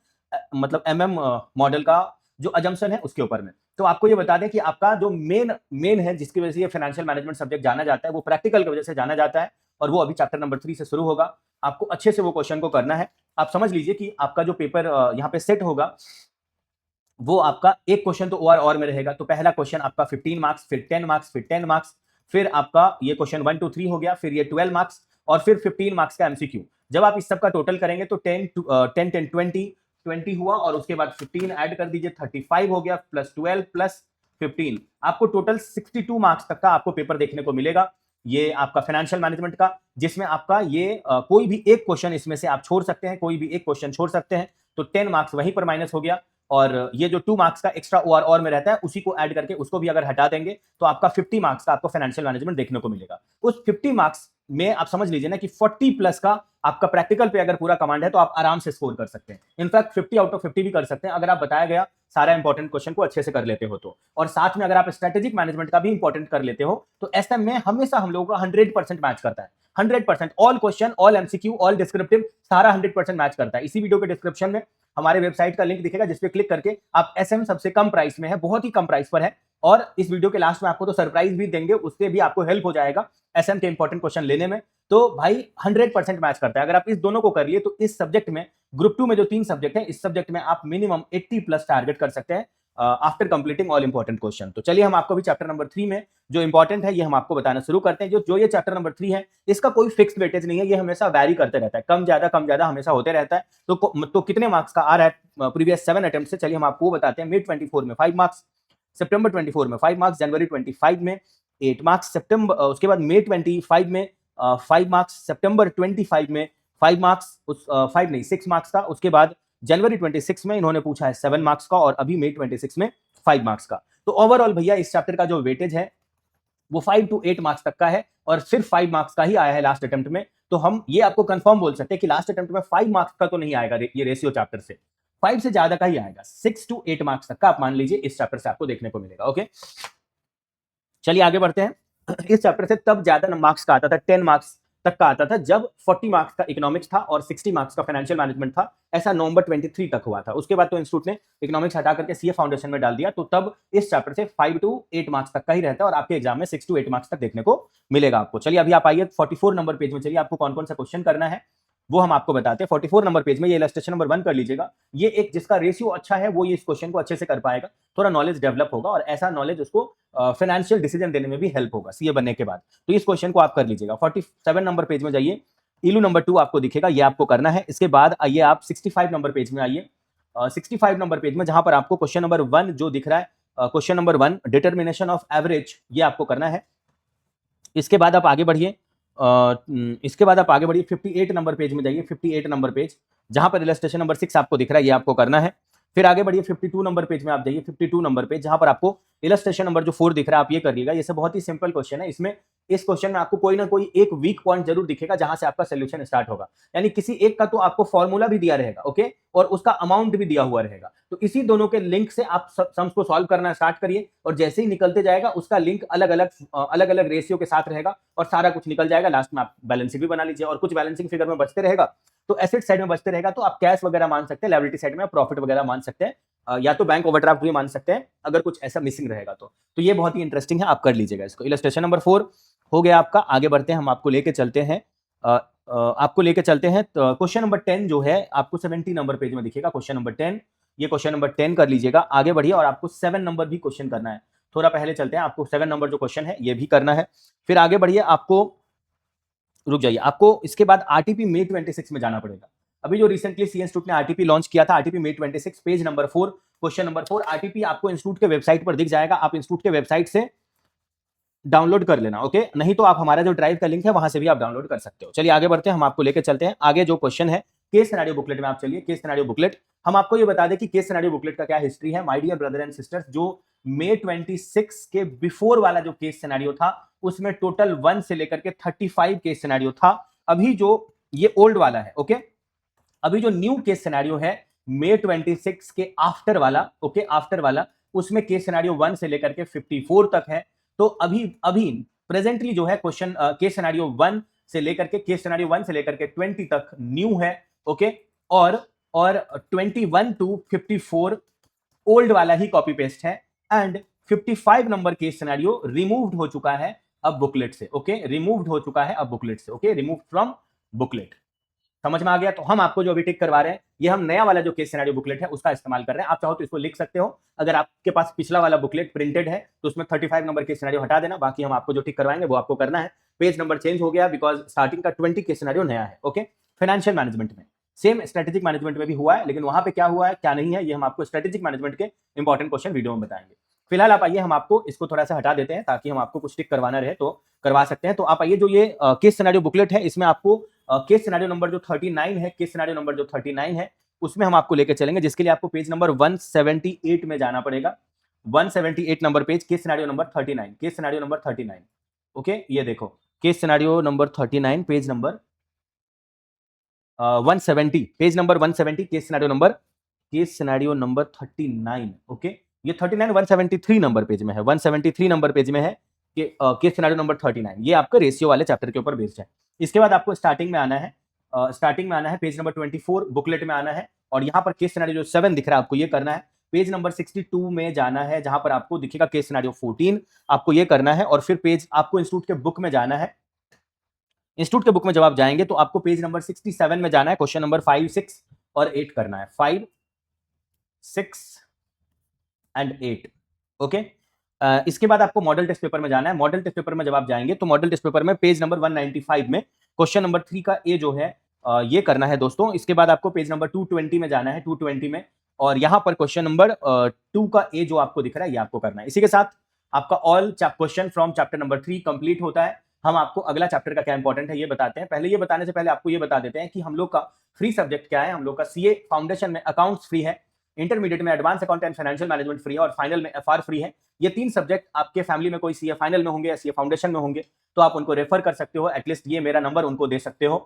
मतलब एमएम मॉडल का जो अजम्पशन है उसके ऊपर में। तो आपको ये बता दें कि आपका जो मेन है, जिसकी वजह से ये फाइनेंशियल मैनेजमेंट सब्जेक्ट जाना जाता है, वो प्रैक्टिकल की वजह से जाना जाता है, और वो अभी चैप्टर नंबर 3 से शुरू होगा। आपको अच्छे से वो क्वेश्चन को करना है। आप समझ लीजिए कि आपका जो पेपर यहाँ पे सेट होगा, वो आपका एक क्वेश्चन तो और में रहेगा। तो पहला क्वेश्चन आपका 15 मार्क्स, फिर 10 मार्क्स, फिर 10 मार्क्स, फिर आपका ये क्वेश्चन 1 2 3 हो गया, फिर ये 12 मार्क्स, और फिर 15 मार्क्स का एमसीक्यू। जब आप इस सब का टोटल करेंगे तो 10 10 20 हुआ, और उसके बाद 15 ऐड कर दीजिए, 35 हो गया, प्लस 12 प्लस 15, आपको टोटल 62 मार्क्स तक का आपको पेपर देखने को मिलेगा। ये आपका फाइनेंशियल मैनेजमेंट का, जिसमें आपका ये कोई भी एक क्वेश्चन इसमें से आप छोड़ सकते हैं, कोई भी एक क्वेश्चन छोड़ सकते हैं, तो 10 मार्क्स वहीं पर माइनस हो गया। और ये जो 2 मार्क्स का एक्स्ट्रा और में रहता है, उसी को ऐड करके उसको भी अगर हटा देंगे तो आपका 50 मार्क्स का आपको फाइनेंशियल मैनेजमेंट देखने को मिलेगा। उस 50 मार्क्स में आप समझ लीजिए ना कि 40 प्लस का आपका प्रैक्टिकल पे अगर पूरा कमांड है, तो आप आराम से स्कोर कर सकते हैं। इनफैक्ट 50 आउट ऑफ 50 भी कर सकते हैं, अगर आप बताया गया सारा इंपॉर्टेंट क्वेश्चन को अच्छे से कर लेते हो तो। और साथ में अगर आप स्ट्रेटेजिक मैनेजमेंट का भी इंपॉर्टेंट कर लेते हो, तो एसएम में हमेशा हम लोगों का 100% मैच करता है। 100%, all question, all MCQ, all descriptive, सारा 100% मैच करता है। इसी वीडियो के डिस्क्रिप्शन में हमारे वेबसाइट का लिंक दिखेगा, जिसपे क्लिक करके आप एसएम सबसे कम प्राइस में है, बहुत ही कम प्राइस पर है, और इस वीडियो के लास्ट में आपको तो सरप्राइज भी देंगे, उससे भी आपको हेल्प हो जाएगा एसएम के इंपॉर्टेंट क्वेश्चन लेने में। तो भाई 100% मैच करता है। अगर आप इस दोनों को कर लिए, तो इस सब्जेक्ट में, ग्रुप 2 में जो 3 सब्जेक्ट है, इस सब्जेक्ट में आप मिनिमम 80 प्लस टारगेट कर सकते हैं after completing all important question. तो चलिए हम आपको भी चैप्टर नंबर 3 में जो इंपॉर्टेंट है, ये हम आपको बताना शुरू करते हैं। जो ये चैप्टर नंबर 3 है, इसका कोई फिक्स वेटेज नहीं है, ये हमेशा वैरी करते रहता है, कम ज्यादा हमेशा होते रहता है। तो कितने मार्क्स का आ रहा है प्रीवियस 7 अटेम्प्ट से, चलिए हम आपको बताते हैं। May 24 में 5 मार्क्स, सितंबर 24 में 5 मार्क्स, जनवरी 25 में 8 मार्क्स, सितंबर उसके बाद May 25 में 5 मार्क्स, सितंबर 25 में 5 मार्क्स, 5 नहीं 6 मार्क्स का, उसके बाद जनवरी 26 में इन्होंने पूछा है 7 मार्क्स का, और अभी May 26 में 5 मार्क्स का। तो ओवरऑल भैया इस चैप्टर का जो वेटेज है वो 5 to 8 मार्क्स तक का है, और सिर्फ 5 मार्क्स का ही आया है लास्ट अटेम्प्ट में। तो हम ये आपको कंफर्म बोल सकते हैं कि लास्ट अटेम्प्ट में 5 मार्क्स का तो नहीं आएगा ये रेशियो चैप्टर से, 5 से ज्यादा का ही आएगा, 6 to 8 मार्क्स तक का आप मान लीजिए इस चैप्टर से आपको देखने को मिलेगा। ओके, चलिए आगे बढ़ते हैं। इस चैप्टर से तब ज्यादा मार्क्स का आता था, 10 मार्क्स तक का आता था, जब 40 मार्क्स का इकोनॉमिक्स था और 60 मार्क्स का फाइनेंशियल मैनेजमेंट था। ऐसा नवंबर 23 तक हुआ था। उसके बाद तो इंस्टीट्यूट ने इकोनॉमिक्स हटा करके सीए फाउंडेशन में डाल दिया, तो तब इस चैप्टर से 5 to 8 मार्क्स तक का ही रहता है, और आपके एग्जाम में 6 to 8 मार्क्स तक देखने को मिलेगा आपको। चलिए अभी आप आइए 44 नंबर पेज में, चलिए आपको कौन कौन सा क्वेश्चन करना है। वो हम आपको बताते हैं। 44 नंबर पेज में ये इलस्ट्रेशन नंबर 1 कर लीजिएगा। ये एक जिसका रेशियो अच्छा है वो ये इस क्वेश्चन को अच्छे से कर पाएगा, थोड़ा नॉलेज डेवलप होगा और ऐसा नॉलेज उसको फाइनेंशियल डिसीजन देने में भी हेल्प होगा सीए बनने के बाद। तो इस क्वेश्चन को आप कर लीजिएगा। 47 नंबर पेज में जाइए, इलू नंबर 2 आपको दिखेगा, ये आपको करना है। इसके बाद आइए आप 65 नंबर पेज में आइए। 65 नंबर पेज में जहां पर आपको क्वेश्चन नंबर 1 जो दिख रहा है, question number 1 determination of average, ये आपको करना है। इसके बाद आप आगे बढ़िए, इसके बाद आप आगे बढ़िए 58 नंबर पेज में जाइए। 58 नंबर पेज जहां पर इलस्ट्रेशन नंबर 6 आपको दिख रहा है, ये आपको करना है। फिर आगे बढ़िए 52 नंबर पेज में आप जाइए। 52 नंबर पेज जहां पर आपको इलस्ट्रेशन नंबर जो 4 दिख रहा है, आप ये करिएगा। ये सब बहुत ही सिंपल क्वेश्चन है। इसमें इस क्वेश्चन में आपको कोई ना कोई एक वीक पॉइंट जरूर दिखेगा जहां से आपका सोल्यूशन स्टार्ट होगा, यानी किसी एक का तो आपको फॉर्मूला भी दिया रहेगा, ओके, और उसका अमाउंट भी दिया हुआ रहेगा। तो इसी दोनों के लिंक से आप सम्स को सॉल्व करना स्टार्ट करिए और जैसे ही निकलते जाएगा उसका लिंक अलग अलग रेशियो के साथ रहेगा और सारा कुछ निकल जाएगा। लास्ट में आप बैलेंसिंग भी बना लीजिए और कुछ बैलेंसिंग फिगर में बचते रहेगा तो एसेट साइड में बचते रहेगा, तो आप कैश वगैरह मान सकते हैं, लायबिलिटी साइड में प्रॉफिट वगैरह मान सकते हैं, या तो बैंक ओवरड्राफ्ट भी मान सकते हैं अगर कुछ ऐसा मिसिंग रहेगा तो ये बहुत ही इंटरेस्टिंग है, आप कर लीजिएगा इसको। इलस्ट्रेशन नंबर 4 हो गया आपका। आगे बढ़ते हैं, हम आपको लेके चलते हैं क्वेश्चन नंबर 10 जो है आपको 70 नंबर पेज में दिखेगा। क्वेश्चन नंबर 10, ये क्वेश्चन नंबर 10 कर लीजिएगा। आगे बढ़िए और आपको 7 नंबर भी क्वेश्चन करना है। थोड़ा पहले चलते हैं, आपको 7 नंबर जो क्वेश्चन है ये भी करना है। फिर आगे बढ़िए, आपको रुक जाइए, आपको इसके बाद आरटीपी मे 26 में जाना पड़ेगा। अभी जो रिसेंटली सी इंस्टीट्यूट ने आरटीपी लॉन्च किया था, आरटीपी मे 26 page number 4 question number 4, RTP आपको इंस्टीट्यूट के वेबसाइट पर दिख जाएगा। आप इंस्टीट्यूट के वेबसाइट से डाउनलोड कर लेना, ओके, नहीं तो आप हमारा जो ड्राइव का लिंक है वहां से भी आप डाउनलोड कर सकते हो। चलिए आगे बढ़ते हैं, हम आपको लेकर चलते हैं। आगे जो क्वेश्चन है केस सिनेरियो बुकलेट में आप चलिए। केस सिनेरियो बुकलेट, हम आपको ये बता दें कि केस सिनेरियो बुकलेट का क्या हिस्ट्री है। My dear brother and sisters, जो मे 26 के बिफोर वाला जो केस सिनेरियो था उसमें टोटल 1 से लेकर के 35 केस सिनेरियो था। अभी जो ये ओल्ड वाला है, ओके, अभी जो न्यू केस सिनेरियो है मे 26 के आफ्टर वाला, ओके, आफ्टर वाला, उसमें केस सिनेरियो 1 से लेकर के 54 तक है। तो अभी प्रेजेंटली जो है क्वेश्चन केस सिनेरियो 1 से लेकर के 20 तक न्यू है, ओके, और 21 टू 54 ओल्ड वाला ही कॉपी पेस्ट है and 55 number case scenario removed हो चुका है अब बुकलेट से, ओके, रिमूव्ड हो चुका है अब बुकलेट से, ओके, रिमूव्ड फ्रॉम बुकलेट। समझ में आ गया? तो हम आपको जो अभी टिक करवा रहे हैं ये हम नया वाला जो केस सिनेरियो बुकलेट है उसका इस्तेमाल कर रहे हैं। आप चाहो तो इसको लिख सकते हो। अगर आपके पास पिछला वाला बुकलेट प्रिंटेड है तो उसमें 35 नंबर केस सिनेरियो हटा देना, बाकी हम आपको जो टिक करवाएंगे वो आपको करना है। पेज नंबर चेंज हो गया बिकॉज स्टार्टिंग का 20 केस सिनेरियो नया है, ओके। फाइनेंशियल मैनेजमेंट में सेम स्ट्रेटेजिक मैनेजमेंट में भी हुआ है, लेकिन वहां पे क्या हुआ है क्या नहीं है ये हम आपको स्ट्रेटेजिक मैनेजमेंट के इंपॉर्टेंट क्वेश्चन वीडियो में बताएंगे। फिलहाल आप आइए, हम आपको इसको थोड़ा सा हटा देते हैं ताकि हम आपको कुछ टिक करवाना रहे तो करवा सकते हैं। तो आप आइए, जो ये केस सिनेरियो बुकलेट है इसमें आपको केस सिनेरियो नंबर जो 39 है, केस सिनेरियो नंबर जो 39 है उसमें हम आपको लेकर चलेंगे, जिसके लिए आपको पेज नंबर 178 में जाना पड़ेगा। 178 number page, case scenario number 39, case scenario number 39, okay. ये देखो case scenario number 39, page number 170, page number 170, case scenario number 39, okay. ये 39 173 नंबर पेज में है, 173 नंबर पेज में है कि केस सिनेरियो नंबर 39, ये आपका रेशियो वाले चैप्टर के ऊपर बेस्ड है। इसके बाद आपको स्टार्टिंग में आना है, पेज नंबर 24 बुकलेट में आना है और यहाँ पर केस सिनेरियो जो 7 दिख रहा है आपको ये करना है। पेज नंबर 62 में जाना है जहां पर आपको दिखेगा केस सिनेरियो 14, आपको ये करना है। और फिर पेज आपको इंस्टीट्यूट के बुक में जाना है। इंस्टीट्यूट के बुक में जब आप जाएंगे तो आपको पेज नंबर 67 में जाना है, क्वेश्चन नंबर 5, 6 और 8 करना है, 5, 6 एंड 8, ओके। इसके बाद आपको मॉडल टेस्ट पेपर में जाना है। मॉडल टेस्ट पेपर में जब आप जाएंगे तो मॉडल टेस्ट पेपर में पेज नंबर 195 में क्वेश्चन नंबर 3 का ए जो है ये करना है दोस्तों। इसके बाद आपको पेज नंबर 220 में जाना है, 220 में, और यहां पर क्वेश्चन नंबर 2 का ए जो आपको दिख रहा है ये आपको करना है। इसी के साथ आपका all question from chapter number 3 complete होता है। हम आपको अगला चैप्टर का क्या इंपॉर्टेंट है ये बताते हैं। पहले ये बताने से पहले आपको ये बता देते हैं कि हम लोग का फ्री सब्जेक्ट क्या है। हम लोग का सीए फाउंडेशन में अकाउंट्स फ्री है, इंटरमीडिएट में advance account and financial management free है और फाइनल में एफआर फ्री है। ये 3 सब्जेक्ट आपके फैमिली में कोई सीए फाइनल में होंगे या सीए फाउंडेशन में होंगे तो आप उनको रेफर कर सकते हो। एटलीस्ट ये मेरा नंबर उनको दे सकते हो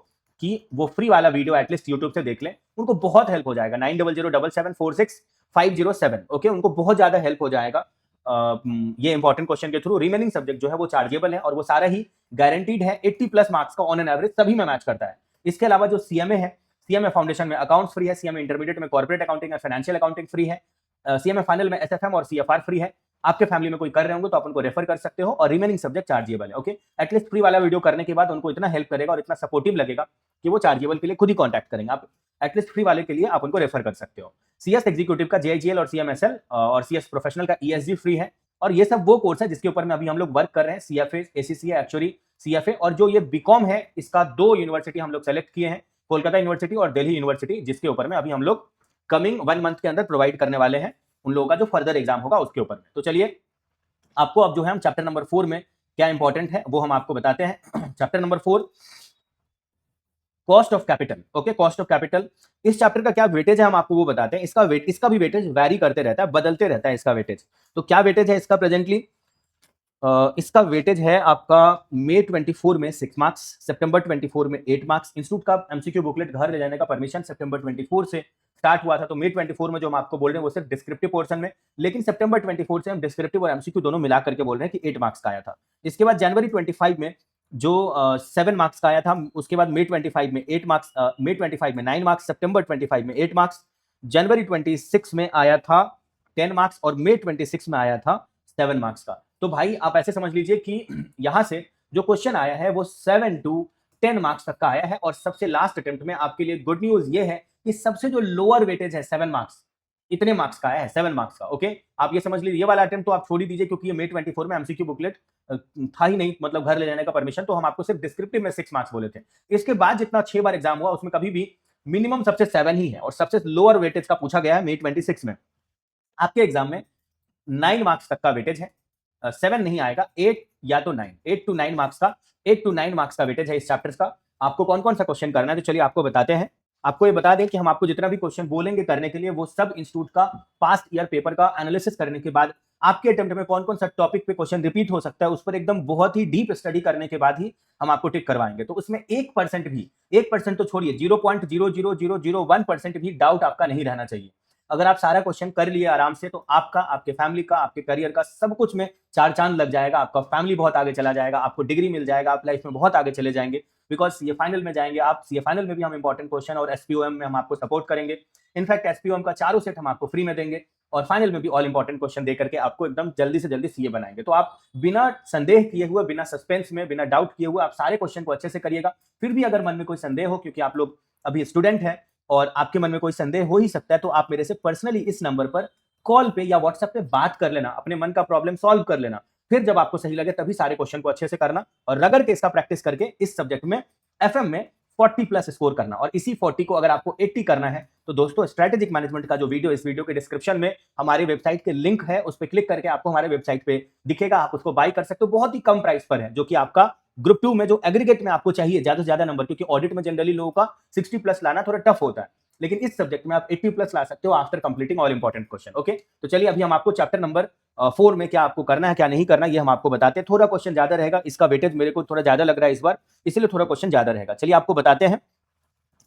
कि वो फ्री वाला वीडियो एटलीस्ट यूट्यूब से देख लें, उनको बहुत हेल्प हो जाएगा। 9007746507, ओके, उनको बहुत ज्यादा हेल्प हो जाएगा ये इंपॉर्टेंट क्वेश्चन के थ्रू। रिमेनिंग सब्जेक्ट जो है वो चार्जेबल है और वो सारा ही गारंटीड है। 80+ मार्क्स का ऑन एन एवरेज सभी में मैच करता है। इसके अलावा जो सीएमए है, सीएमए फाउंडेशन में अकाउंट्स फ्री है, सीएमए इंटरमीडिएट में कॉर्पोरेट अकाउंटिंग और फाइनेंशियल अकाउंटिंग फ्री है, सीएमए फाइनल में एसएफएम और सीएफआर फ्री है। आपके फैमिली में कोई कर रहे होंगे तो आप उनको रेफर कर सकते हो, और रिमेनिंग सब्जेक्ट चार्जेबल है। ओके, एटलीस्ट फ्री वाला वीडियो करने के बाद उनको इतना हेल्प करेगा और इतना सपोर्टिव लगेगा कि वो चार्जेबल के लिए खुद ही कॉन्टैक्ट करेंगे। आप एटलीस्ट फ्री वाले के लिए आप उनको रेफर कर सकते हो। सीएस एग्जीक्यूटिव का जेआईजीएल और सीएमएसएल और सीएस प्रोफेशनल का ईएसजी फ्री है, और ये सब वो कोर्स है जिसके ऊपर में अभी हम लोग वर्क कर रहे हैं। सीएफए, एसीसीए, एक्चुअली सीएफए, और जो ये बीकॉम है इसका 2 यूनिवर्सिटी हम लोग सेलेक्ट किए हैं, कोलकाता यूनिवर्सिटी और दिल्ली यूनिवर्सिटी, जिसके ऊपर में अभी हम लोग कमिंग 1 मंथ के अंदर प्रोवाइड करने वाले हैं उन लोगों का जो फर्दर एग्जाम होगा उसके ऊपर में। तो चलिए आपको अब जो है हम चैप्टर नंबर 4 में क्या इंपॉर्टेंट है वो हम आपको बताते हैं। Chapter number 4, cost of capital. Okay, cost of capital, इस चैप्टर का क्या वेटेज है हम आपको वो बताते हैं। इसका भी वेटेज वैरी करते रहता है, बदलते रहता है इसका वेटेज। तो क्या वेटेज है इसका प्रेजेंटली? इसका वेटेज है आपका मई 24 में 6 मार्क्स, सितंबर 24 में 8 मार्क्स। इंस्टीट्यूट का एमसीक्यू बुकलेट घर ले जाने का परमिशन सितंबर 24 से स्टार्ट हुआ था, तो मई 24 में जो हम आपको बोल रहे हैं वो सिर्फ डिस्क्रिप्टिव पोर्शन में, लेकिन सितंबर 24 से हम डिस्क्रिप्टिव और एमसीक्यू दोनों मिला करके बोल रहे हैं कि 8 मार्क्स का आया था। इसके बाद जनवरी 25 में जो 7 मार्क्स का आया था, उसके बाद मई 25 में 8 मार्क्स, मई 25 में 9 मार्क्स, सितंबर 25 में 8 मार्क्स, जनवरी 26 में आया था 10 मार्क्स, और मई 26 में आया था 7 मार्क्स का। तो भाई आप ऐसे समझ लीजिए कि यहां से जो क्वेश्चन आया है वो 7 to 10 मार्क्स तक का आया है। और सबसे लास्ट अटेम्प्ट में आपके लिए गुड न्यूज ये है कि सबसे जो लोअर वेटेज है 7 मार्क्स, इतने मार्क्स का आया है, 7 मार्क्स का। ओके, आप ये समझ लीजिए, ये वाला अटेम्प्ट तो आप छोड़ ही दीजिए क्योंकि ये मई 24 में एमसीक्यू बुकलेट था ही नहीं, मतलब घर ले जाने का परमिशन, तो हम आपको सिर्फ डिस्क्रिप्टिव में 6 मार्क्स बोले थे। इसके बाद जितना 6 बार एग्जाम हुआ उसमें कभी भी मिनिमम सबसे 7 ही है, और सबसे लोअर वेटेज का पूछा गया है मई 26 में। आपके एग्जाम में 9 मार्क्स तक का वेटेज है, 7 नहीं आएगा, 8 या तो 9, 8 to 9 मार्क्स का, 8 to 9 मार्क्स का वेटेज है इस चैप्टर्स का। आपको कौन कौन सा क्वेश्चन करना है तो चलिए आपको बताते हैं। आपको ये बता दें कि हम आपको जितना भी क्वेश्चन बोलेंगे करने के लिए वो सब इंस्टीट्यूट का पास्ट ईयर पेपर का एनालिसिस करने के बाद, आपके अटेम्प्ट में कौन कौन सा टॉपिक पे क्वेश्चन रिपीट हो सकता है उस पर एकदम बहुत ही डीप स्टडी करने के बाद ही हम आपको टिक करवाएंगे। तो उसमें 1% भी, 1% तो छोड़िए, 0.00001% भी डाउट आपका नहीं रहना चाहिए। अगर आप सारा क्वेश्चन कर लिए आराम से तो आपका, आपके फैमिली का, आपके करियर का, सब कुछ में 4 चांद लग जाएगा। आपका फैमिली बहुत आगे चला जाएगा, आपको डिग्री मिल जाएगा, आप लाइफ में बहुत आगे चले जाएंगे, बिकॉज सीए फाइनल में जाएंगे आप। सीए फाइनल में भी हम इंपॉर्टेंट क्वेश्चन और एसपीओएम में हम आपको सपोर्ट करेंगे। इनफैक्ट एसपीओएम का चारों सेट हम आपको फ्री में देंगे, और फाइनल में भी ऑल इंपॉर्टेंट क्वेश्चन देकर के आपको एकदम जल्दी से जल्दी सीए बनाएंगे। तो आप बिना संदेह किए हुए, बिना सस्पेंस में, बिना डाउट किए हुए आप सारे क्वेश्चन को अच्छे से करिएगा। फिर भी अगर मन में कोई संदेह हो, क्योंकि आप लोग अभी स्टूडेंट हैं और आपके मन में कोई संदेह हो ही सकता है, तो आप मेरे से पर्सनली इस नंबर पर कॉल पे या व्हाट्सएप पे बात कर लेना, अपने मन का प्रॉब्लम सॉल्व कर लेना। फिर जब आपको सही लगे तभी सारे क्वेश्चन को अच्छे से करना, और रगड़ के इसका प्रैक्टिस करके इस सब्जेक्ट में एफएम में 40 प्लस स्कोर करना। और इसी 40 को अगर आपको 80 करना है तो दोस्तों स्ट्रेटेजिक मैनेजमेंट का जो वीडियो, इस वीडियो के डिस्क्रिप्शन में हमारी वेबसाइट के लिंक है, उस पर क्लिक करके आपको हमारे वेबसाइट पे दिखेगा, आप उसको बाय कर सकते हो। बहुत ही कम प्राइस पर है, जो कि आपका ग्रुप 2 में जो एग्रीगेट में आपको चाहिए ज्यादा से ज्यादा नंबर, क्योंकि ऑडिट में जनरली लोगों का 60 प्लस लाना थोड़ा टफ होता है, लेकिन इस सब्जेक्ट में आप 80 प्लस ला सकते हो after completing all important question. Okay, तो चलिए अभी हम आपको चैप्टर नंबर 4 में क्या आपको करना है क्या नहीं करना ये हम आपको बताते हैं। थोड़ा क्वेश्चन ज्यादा रहेगा, इसका वेटेज मेरे को थोड़ा ज्यादा लग रहा है इस बार, इसलिए थोड़ा क्वेश्चन ज्यादा रहेगा। चलिए आपको बताते हैं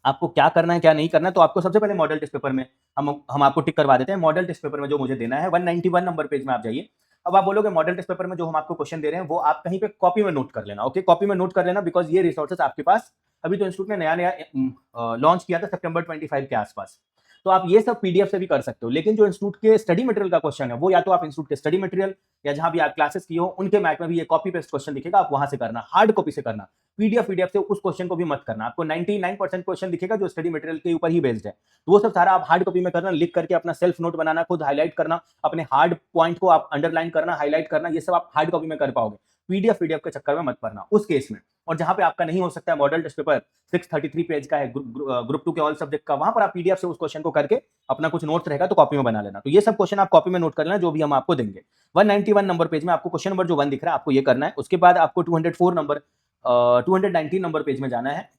आपको क्या करना है क्या नहीं करना है। तो आपको सबसे पहले मॉडल टेस्ट पेपर में हम आपको टिक करवा देते हैं। मॉडल टेस्ट पेपर में जो मुझे देना है 191 नंबर पेज में आप जाइए। अब आप बोलोगे मॉडल टेस्ट पेपर में जो हम आपको क्वेश्चन दे रहे हैं वो आप कहीं पे कॉपी में नोट कर लेना। ओके, कॉपी में नोट कर लेना, बिकॉज ये रिसोर्सेस आपके पास अभी तो इंस्टीट्यूट ने नया नया लॉन्च किया था सितंबर 25 के आसपास, तो आप ये सब पीडीएफ से भी कर सकते हो। लेकिन जो इंस्टीट्यूट के स्टडी मटेरियल का क्वेश्चन है वो या तो आप इंस्टीट्यूट के स्टडी मटेरियल या जहां भी आप क्लासेस की हो उनके मैक में भी ये कॉपी पेस्ट क्वेश्चन दिखेगा, आप वहां से करना, हार्ड कॉपी से करना। पीडीएफ से उस क्वेश्चन को भी मत करना। आपको 99% क्वेश्चन दिखेगा जो स्टडी मटेरियल के ऊपर ही बेस्ड है, तो वो सब सारा आप हार्ड कॉपी में करना, लिख करके अपना सेल्फ नोट बनाना, खुद हाईलाइट करना, अपने हार्ड पॉइंट को आप अंडरलाइन करना, हाईलाइट करना, ये सब आप हार्ड कॉपी में कर पाओगे। पीडीएफ के चक्कर में मत पड़ना उस केस में। और जहां पे आपका नहीं हो सकता है, मॉडल टेस्ट पेपर 633 पेज का है, ग्रुप 2 के ऑल सब्जेक्ट का, वहां पर आप पीडीएफ से उस क्वेश्चन को करके अपना कुछ नोट्स रहेगा तो कॉपी में बना लेना। तो ये सब क्वेश्चन आप कॉपी में नोट कर लेना जो भी हम आपको देंगे। 191 नंबर पेज में आपको क्वेश्चन नंबर जो 1 दिख रहा है आपको ये करना है। उसके बाद आपको 219 नंबर पेज में जाना है।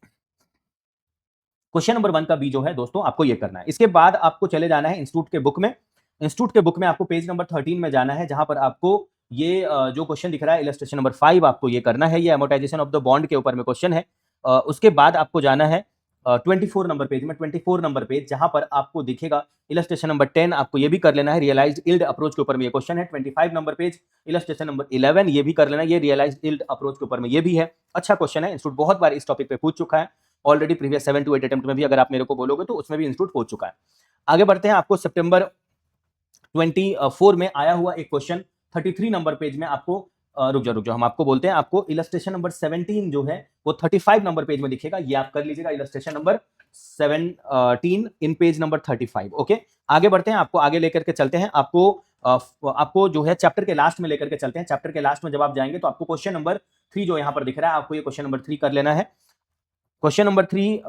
क्वेश्चन नंबर 1 का बी जो है दोस्तों आपको ये करना है। इसके बाद आपको चले जाना है इंस्टीट्यूट के बुक में। इंस्टीट्यूट के बुक में आपको पेज नंबर 13 में जाना है, जहां पर आपको ये जो क्वेश्चन दिख रहा है इलस्ट्रेशन नंबर 5 आपको ये करना है। ये अमोर्टाइजेशन ऑफ द बॉन्ड के ऊपर में क्वेश्चन है। उसके बाद आपको जाना है 24 नंबर पेज में, 24 नंबर पेज जहां पर आपको दिखेगा इलस्ट्रेशन नंबर 10, आपको ये भी कर लेना है। रियलाइज्ड यील्ड अप्रोच के ऊपर में ये क्वेश्चन है। 25 नंबर पेज इलस्ट्रेशन नंबर 11 ये भी कर लेना, ये रियलाइज्ड यील्ड अप्रोच के ऊपर में ये भी है। अच्छा क्वेश्चन है, इंस्टीट्यूट बहुत बार इस टॉपिक पे पूछ चुका है ऑलरेडी, प्रीवियस 7 to 8 अटेम्प्ट में भी अगर आप मेरे को बोलोगे तो उसमें भी इंस्टीट्यूट पूछ चुका है। आगे बढ़ते हैं, आपको सितंबर 24 में आया हुआ एक क्वेश्चन 33 नंबर पेज में आपको रुक जाओ, हम आपको बोलते हैं, आपको इलस्ट्रेशन नंबर 17 जो है वो 35 नंबर पेज में दिखेगा। ये आप कर लीजिएगा, इलस्ट्रेशन नंबर 17 इन पेज नंबर 35। ओके, आगे बढ़ते हैं, आपको आगे लेकर के चलते हैं, आपको जो है चैप्टर के लास्ट में लेकर के चलते हैं। चैप्टर के लास्ट में जब आप जाएंगे तो आपको क्वेश्चन नंबर 3 जो यहाँ पर दिख रहा है, आपको ये क्वेश्चन नंबर 3 कर लेना है। क्वेश्चन नंबर 3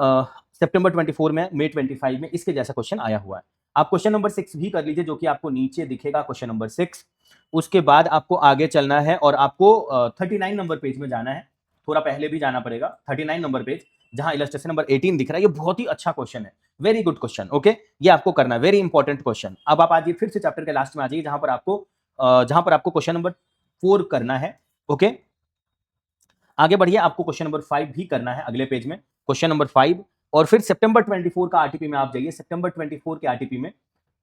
सितंबर 24 में, मई 25 में इसके जैसा क्वेश्चन आया हुआ है। आप क्वेश्चन नंबर 6 भी कर लीजिए, जो कि आपको नीचे दिखेगा, क्वेश्चन नंबर 6। उसके बाद आपको आगे चलना है और आपको 39 नंबर पेज में जाना है, थोड़ा पहले भी जाना पड़ेगा। 39 नंबर पेज जहां इलस्ट्रेशन नंबर 18 दिख रहा है, ये बहुत ही अच्छा क्वेश्चन है, वेरी गुड क्वेश्चन। ओके, ये आपको करना है, वेरी इंपॉर्टेंट क्वेश्चन। अब आप आइए फिर से चैप्टर के लास्ट में आ जाइए, जहां पर आपको क्वेश्चन नंबर 4 करना है। ओके, आगे बढ़िए, आपको क्वेश्चन नंबर 5 भी करना है अगले पेज में, क्वेश्चन नंबर 5। और फिर सितंबर 24 का आरटीपी में आप जाइए, सितंबर 24 के आरटीपी में,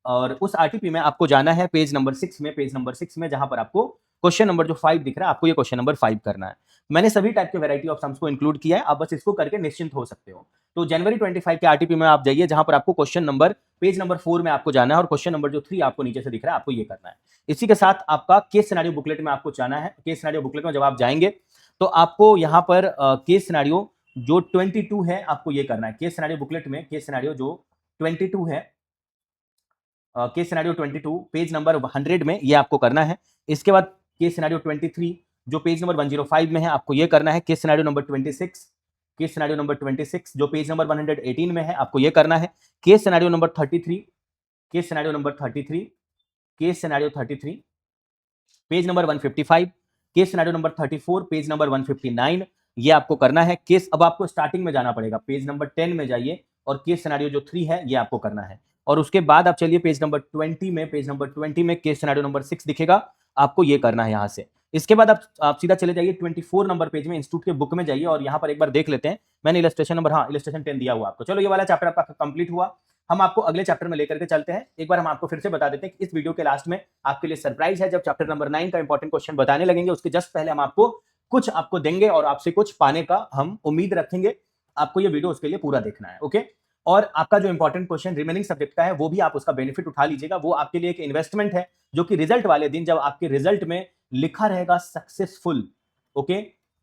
और उस आरटीपी में आपको जाना है पेज नंबर 6 में, पेज नंबर 6 में जहां पर आपको क्वेश्चन नंबर जो 5 दिख रहा है, आपको ये क्वेश्चन नंबर 5 करना है। मैंने सभी टाइप के वैरायटी ऑफ सम्स को इंक्लूड किया है, आप बस इसको करके निश्चिंत हो सकते हो। तो जनवरी 25 के आरटीपी में आप जाइए, जहां पर आपको क्वेश्चन नंबर पेज नंबर 4 में आपको जाना है, और क्वेश्चन नंबर जो 3 आपको नीचे से दिख रहा है, आपको ये करना है। इसी के साथ आपका केस सिनेरियो बुकलेट में आपको जाना है। केस सिनेरियो बुकलेट में जब आप जाएंगे तो आपको यहाँ पर केस सिनेरियो जो 22 है, आपको ये करना है। केस सिनेरियो बुकलेट में केस सिनेरियो जो 22 है, केस सिनेरियो 22 पेज नंबर 100 में, ये आपको करना है। इसके बाद केस सिनेरियो 23 जो पेज नंबर 105 में है, आपको ये करना है। Case scenario number 26, case scenario number 26 जो पेज नंबर 118 में है, आपको ये करना है। Case scenario number 33, case scenario number 33, case scenario 33 page number 155, case scenario number 34 page number 159, ये आपको करना है। केस, अब आपको स्टार्टिंग में जाना पड़ेगा, पेज नंबर 10 में जाइए और केस सिनेरियो जो 3 है, ये आपको करना है। और उसके बाद आप चलिए पेज नंबर 20 में, पेज नंबर 20 में केस सिनेरियो नंबर 6 दिखेगा, आपको ये करना है यहां से। इसके बाद आप सीधा चले जाइए 24 नंबर पेज में, इंस्टीट्यूट के बुक में जाइए, और यहां पर एक बार देख लेते हैं, मैंने इलस्ट्रेशन नंबर, हाँ इलस्ट्रेशन 10 दिया हुआ आपको। चलो, ये वाला चैप्टर आपका कंप्लीट हुआ। हम आपको अगले चैप्टर में लेकर के चलते हैं। एक बार हम आपको फिर से बता देते हैं कि इस वीडियो के लास्ट में आपके लिए सरप्राइज है। जब चैप्टर नंबर 9 का इंपॉर्टेंट क्वेश्चन बताने लगेंगे, उसके जस्ट पहले हम आपको कुछ आपको देंगे और आपसे कुछ पाने का हम उम्मीद रखेंगे। आपको ये वीडियो उसके लिए पूरा देखना है। ओके, और आपका जो इंपॉर्टेंट क्वेश्चन रिमेनिंग सब्जेक्ट का है, वो भी आप उसका बेनिफिट उठा लीजिएगा। वो आपके लिए एक इन्वेस्टमेंट है, जो कि रिजल्ट वाले दिन जब आपके रिजल्ट में लिखा रहेगा सक्सेसफुल, ओके,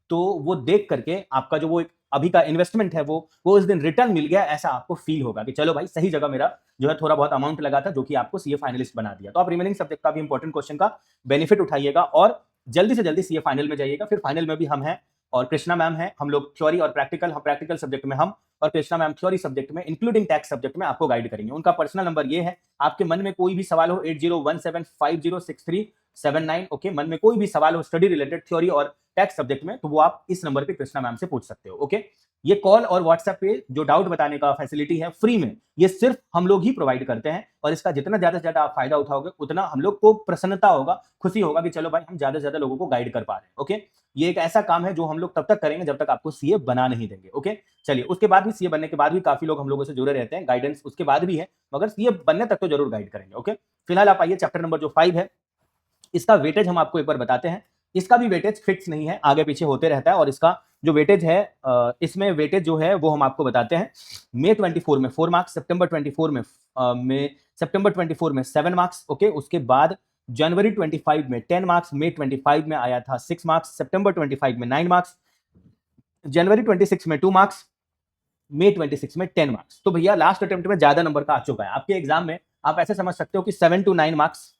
तो वो देख करके आपका जो वो अभी का इन्वेस्टमेंट है, वो उस दिन रिटर्न मिल गया, ऐसा आपको फील होगा कि चलो भाई, सही जगह मेरा जो है थोड़ा बहुत अमाउंट लगा था, जो कि आपको सीए फाइनलिस्ट बना दिया। तो आप रिमेनिंग सब्जेक्ट का भी इंपॉर्टेंट क्वेश्चन का बेनिफिट उठाइएगा और जल्दी से जल्दी सीए फाइनल में जाइएगा। फिर फाइनल में भी हम हैं और कृष्णा मैम है, हम लोग थ्योरी और प्रैक्टिकल, हम प्रैक्टिकल सब्जेक्ट में हम और कृष्णा मैम थ्योरी सब्जेक्ट में इंक्लूडिंग टैक्स सब्जेक्ट में आपको गाइड करेंगे। उनका पर्सनल नंबर ये है, आपके मन में कोई भी सवाल हो 8017506379, ओके, मन में कोई भी सवाल हो स्टडी रिलेटेड थ्योरी और टैक्स सब्जेक्ट में, तो वो आप इस नंबर पे कृष्णा मैम से पूछ सकते हो। ओके, ये कॉल और व्हाट्सएप पे जो डाउट बताने का फैसिलिटी है फ्री में, ये सिर्फ हम लोग ही प्रोवाइड करते हैं, और इसका जितना ज्यादा से ज्यादा आप फायदा उठाओगे, उतना हम लोग को प्रसन्नता होगा, खुशी होगा कि चलो भाई, हम ज्यादा से ज्यादा लोगों को गाइड कर पा रहे हैं। ओके, ये एक ऐसा काम है जो हम लोग तब तक करेंगे जब तक आपको सीए बना नहीं देंगे। ओके, चलिए, उसके बाद भी, सीए बनने के बाद भी काफी लोग हम लोगों से जुड़े रहते हैं, गाइडेंस उसके बाद भी है, मगर सीए बनने तक तो जरूर गाइड करेंगे। ओके, फिलहाल आप आइए चैप्टर नंबर जो 5 है, इसका वेटेज हम आपको एक बार बताते हैं। इसका भी वेटेज फिक्स नहीं है, आगे पीछे होते रहता है, और इसका जो वेटेज है, इसमें वेटेज जो है वो हम आपको बताते हैं। मई 24 में 4 मार्क्स, सितंबर 24 में सितंबर 24 में 7 मार्क्स, ओके। उसके बाद जनवरी 25 में 10 मार्क्स, मई 25 में आया था 6 मार्क्स, सितंबर 25 में 9 मार्क्स, जनवरी 26 में 2 मार्क्स, मई 26 में 10 मार्क्स। तो भैया लास्ट अटेम्प्ट में ज्यादा नंबर का आ चुका है आपके एग्जाम में। आप ऐसे समझ सकते हो कि 7 to 9 मार्क्स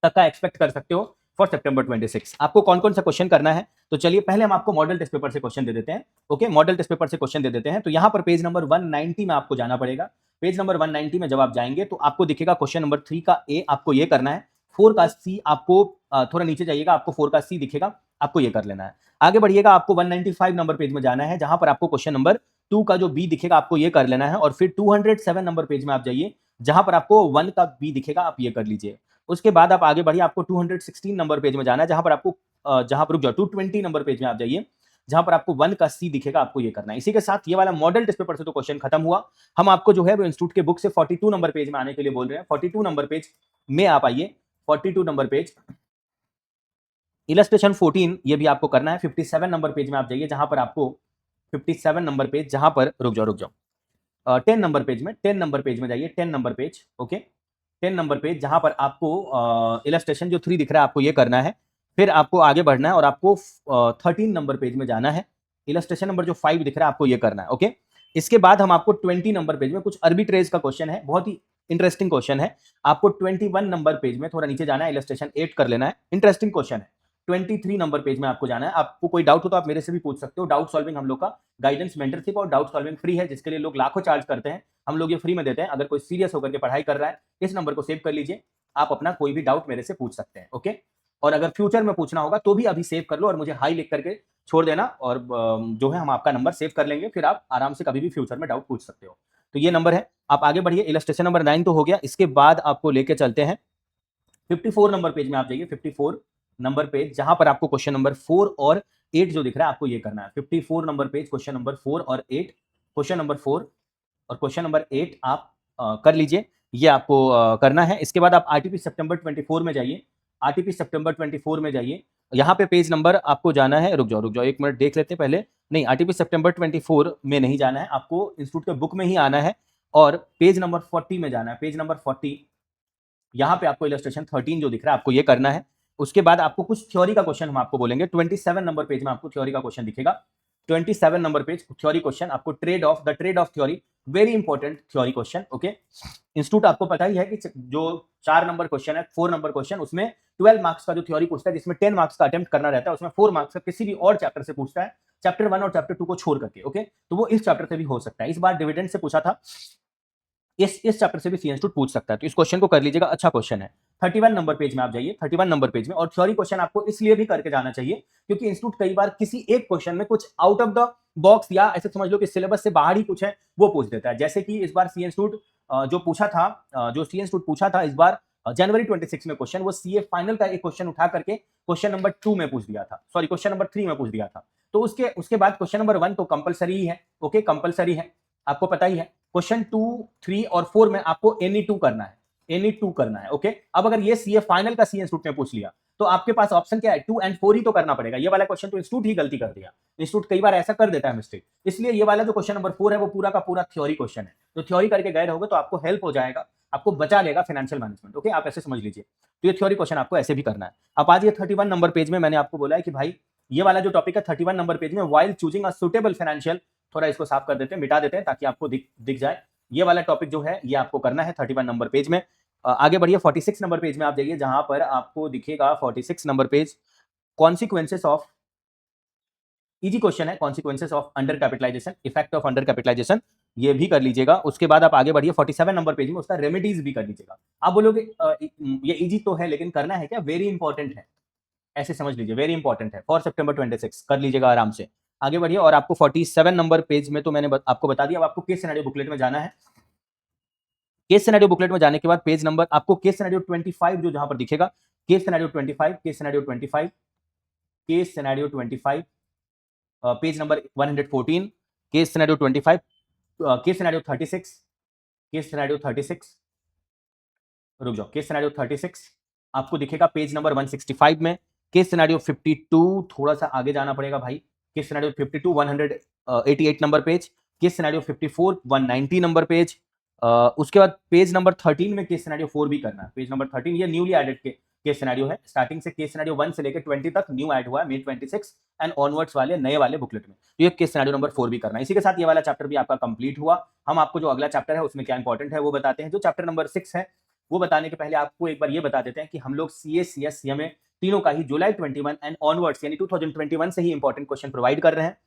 तक का एक्सपेक्ट कर सकते हो फॉर सितंबर 26। आपको कौन कौन सा क्वेश्चन करना है, तो चलिए पहले हम आपको मॉडल टेस्ट पेपर से क्वेश्चन दे देते हैं। ओके, मॉडल टेस्ट पेपर से क्वेश्चन दे देते हैं। तो यहां पर पेज नंबर 190 में आपको जाना पड़ेगा। पेज नंबर 190 में जब आप जाएंगे तो आपको दिखेगा क्वेश्चन नंबर 3 का ए, आपको ये करना है। 4 का सी, आपको थोड़ा नीचे जाइएगा, आपको 4 का सी दिखेगा, आपको ये कर लेना है। आगे बढ़िएगा, आपको 195 नंबर पेज में जाना है, जहां पर आपको क्वेश्चन नंबर 2 का जो बी दिखेगा, आपको ये कर लेना है। और फिर 207 नंबर पेज में आप जाइए, जहां पर आपको 1 का बी दिखेगा, आप ये कर लीजिए। उसके बाद आप आगे बढ़िए, आपको 216 नंबर पेज में जाना है, जहां पर आपको रुक जाओ, 220 नंबर पेज में आप जाइए, जहां पर आपको 1 का सी दिखेगा, आपको ये करना है। इसी के साथ ये वाला मॉडल टेस्ट पेपर से तो क्वेश्चन खत्म हुआ। हम आपको जो है वो इंस्टीट्यूट के बुक से 42 नंबर पेज में आने के लिए बोल रहे हैं। 42 नंबर पेज में आप आइए, 42 नंबर पेज, इलस्ट्रेशन 14 ये भी आपको करना है। 57 नंबर पेज में आप जाइए, जहां पर आपको 57 नंबर पेज, जहां पर रुक जाओ 10 नंबर पेज में, 10 नंबर पेज में जाइए, 10 number page, okay, 10 number page, जहां पर आपको इलस्ट्रेशन जो 3 दिख रहा है आपको ये करना है, फिर आपको आगे बढ़ना है और आपको 13 नंबर पेज में जाना है, इलस्ट्रेशन नंबर जो 5 दिख रहा है आपको ये करना है। ओके, इसके बाद हम आपको 20 नंबर पेज में कुछ आर्बिट्रेज का क्वेश्चन है, बहुत ही इंटरेस्टिंग क्वेश्चन है। आपको 21 नंबर पेज में थोड़ा नीचे जाना है, इलस्ट्रेशन 8 कर लेना है, इंटरेस्टिंग क्वेश्चन है। 23 नंबर पेज में आपको जाना है। आपको कोई डाउट हो तो आप मेरे से भी पूछ सकते हो। डाउट सॉल्विंग हम लोग का गाइडेंस मेंटरशिप और डाउट सॉल्विंग फ्री है, जिसके लिए लोग लाखों चार्ज करते हैं, हम लोग ये फ्री में देते हैं। अगर कोई सीरियस होकर के पढ़ाई कर रहा है, इस नंबर को सेव कर लीजिए, आप अपना कोई भी डाउट मेरे से पूछ सकते हैं। ओके, और अगर फ्यूचर में पूछना होगा तो भी अभी सेव कर लो और मुझे हाई लिख करके छोड़ देना, और जो है हम आपका नंबर सेव कर लेंगे, फिर आप आराम से कभी भी फ्यूचर में डाउट पूछ सकते हो। तो ये नंबर है, आप आगे बढ़िए। इलस्ट्रेशन नंबर 9 तो हो गया, इसके बाद आपको लेके चलते हैं 54 नंबर पेज में। आप जाइए 54 नंबर पेज, जहां पर आपको क्वेश्चन नंबर 4 और 8 जो दिख रहा है आपको ये करना है। 54 नंबर पेज, क्वेश्चन नंबर 4 और 8, क्वेश्चन नंबर 4 और क्वेश्चन नंबर 8 आप कर लीजिए, ये आपको करना है। इसके बाद आप आरटीपी सितंबर 24 में जाइए, आरटीपी सितंबर 24 में जाइए, यहाँ पे पेज नंबर आपको जाना है, रुक जाओ 1 मिनट देख लेते हैं पहले। नहीं, आरटीपी सितंबर 24 में नहीं जाना है, आपको इंस्टीट्यूट के बुक में ही आना है और पेज नंबर 40 में जाना है। पेज नंबर 40, यहाँ पे आपको इलस्ट्रेशन 13 जो दिख रहा है आपको ये करना है। उसके बाद आपको कुछ थ्योरी का क्वेश्चन हम आपको बोलेंगे। 27 नंबर पेज में आपको थ्योरी का क्वेश्चन दिखेगा। 27 नंबर पेज थ्योरी क्वेश्चन, आपको trade off theory, very important theory question. Okay, institute आपको पता ही है कि जो 4 नंबर क्वेश्चन है, 4 नंबर क्वेश्चन, उसमें 12 मार्क्स का जो थ्योरी पूछता है, जिसमें 10 मार्क्स का अटेम्प्ट करना रहता है, उसमें 4 मार्क्स का किसी भी और चैप्टर से पूछता है, चैप्टर 1 और चैप्टर 2 को छोड़ करके। ओके, तो वो इस चैप्टर से भी हो सकता है। इस बार डिविडेंड से पूछा था, इस चैप्टर से भी सी इंस्टीट्यूट पूछ सकता है, तो इस क्वेश्चन को कर लीजिएगा, अच्छा क्वेश्चन है। 31 नंबर पेज में आप जाइए, 31 नंबर पेज में। और थ्योरी क्वेश्चन आपको इसलिए भी करके जाना चाहिए क्योंकि इंस्टीट्यूट कई बार किसी एक क्वेश्चन में कुछ आउट ऑफ द बॉक्स, या ऐसे समझ लो कि सिलेबस से बाहर ही कुछ है, वो पूछ देता है। जैसे कि इस बार सी इंस्टीट्यूट जो पूछा था, जो सी इंस्टीट्यूट पूछा था इस बार जनवरी 26 में क्वेश्चन, वो सीए फाइनल का एक क्वेश्चन उठा करके क्वेश्चन नंबर 2 में पूछ दिया था, सॉरी क्वेश्चन नंबर 3 में पूछ दिया था। तो उसके बाद क्वेश्चन नंबर 1 तो कंपलसरी ही है। ओके, कंपलसरी है, आपको पता ही है। क्वेश्चन 2, 3 और 4 में आपको एनी 2 करना है, एनी 2 करना है। ओके, अब अगर ये सीए फाइनल का सी इंस्टीट्यूट ने पूछ लिया तो आपके पास ऑप्शन क्या है, 2 एंड 4 ही तो करना पड़ेगा। ये वाला क्वेश्चन तो इंस्टीट्यूट ही गलती कर दिया, इंस्टीट्यूट कई बार ऐसा कर देता है मिस्टेक, इसलिए ये वाला जो क्वेश्चन नंबर 4 है वो पूरा का पूरा थ्योरी क्वेश्चन है। तो थ्योरी करके गए रहोगे तो आपको हेल्प हो जाएगा, आपको बचा लेगा फाइनेंशियल मैनेजमेंट। ओके, आप ऐसे समझ लीजिए। तो ये थ्योरी क्वेश्चन आपको ऐसे भी करना है। अब आज ये 31 नंबर पेज में मैंने आपको बोला है कि भाई ये वाला जो टॉपिक है 31 नंबर पेज में, while choosing a suitable financial, थोड़ा इसको साफ कर देते हैं, मिटा देते हैं ताकि आपको दिख जाए। ये वाला टॉपिक जो है ये आपको करना है 31 नंबर पेज में। आगे बढ़िए 46 नंबर पेज में आप जाइए, जहां पर आपको दिखेगा 46 number page, consequences of, easy question है, consequences of under capitalisation, effect of under capitalisation, ये भी कर लीजिएगा। उसके बाद आप आगे बढ़िए 47 नंबर पेज में उसका रेमेडीज भी कर लीजिएगा। आप बोलोगे ये इजी तो है लेकिन करना है क्या, वेरी इंपॉर्टेंट है, ऐसे समझ लीजिए, वेरी इंपॉर्टेंट है फॉर सितंबर 26, कर लीजिएगा आराम से। आगे बढ़िए और आपको 47 नंबर पेज में तो मैंने आपको बता दिया। अब आपको केस सिनेरियो बुकलेट में जाना है। केस सिनेरियो बुकलेट में जाने के बाद पेज नंबर आपको केस सिनेरियो 25 जो जहां पर दिखेगा, case scenario 25, case scenario 25, case scenario 25, page number 114, case scenario 25, case scenario 36, case scenario 36, रुक जाओ, केस सिनेरियो 36 आपको दिखेगा पेज नंबर 165 में। केस सिनेरियो 52, थोड़ा सा आगे जाना पड़ेगा भाई, case scenario 52 188 number page, case scenario 54 190 number page. उसके बाद पेज नंबर 13 में केस सिनेरियो 4 भी करना है। पेज नंबर 13 ये न्यूली एडेड केस सिनेरियो है, स्टार्टिंग से केस सिनेरियो 1 से लेकर 20 तक न्यू ऐड हुआ है, May 26 एंड ऑनवर्ड्स वाले नए वाले बुकलेट में। तो ये केस सिनेरियो नंबर 4 भी करना है। इसी के साथ ये वाला चैप्टर भी आपका कंप्लीट हुआ। हम आपको जो अगला चैप्टर है उसमें क्या इंपॉर्टेंट है वो बताते हैं। जो चैप्टर नंबर 6 है वो बताने के पहले आपको एक बार ये बता देते हैं कि हम लोग सीए, सीएस, सीएमए तीनों का ही जुलाई 21 एंड ऑनवर्ड्स यानी 2021 से ही इंपॉर्टेंट क्वेश्चन प्रोवाइड कर रहे हैं।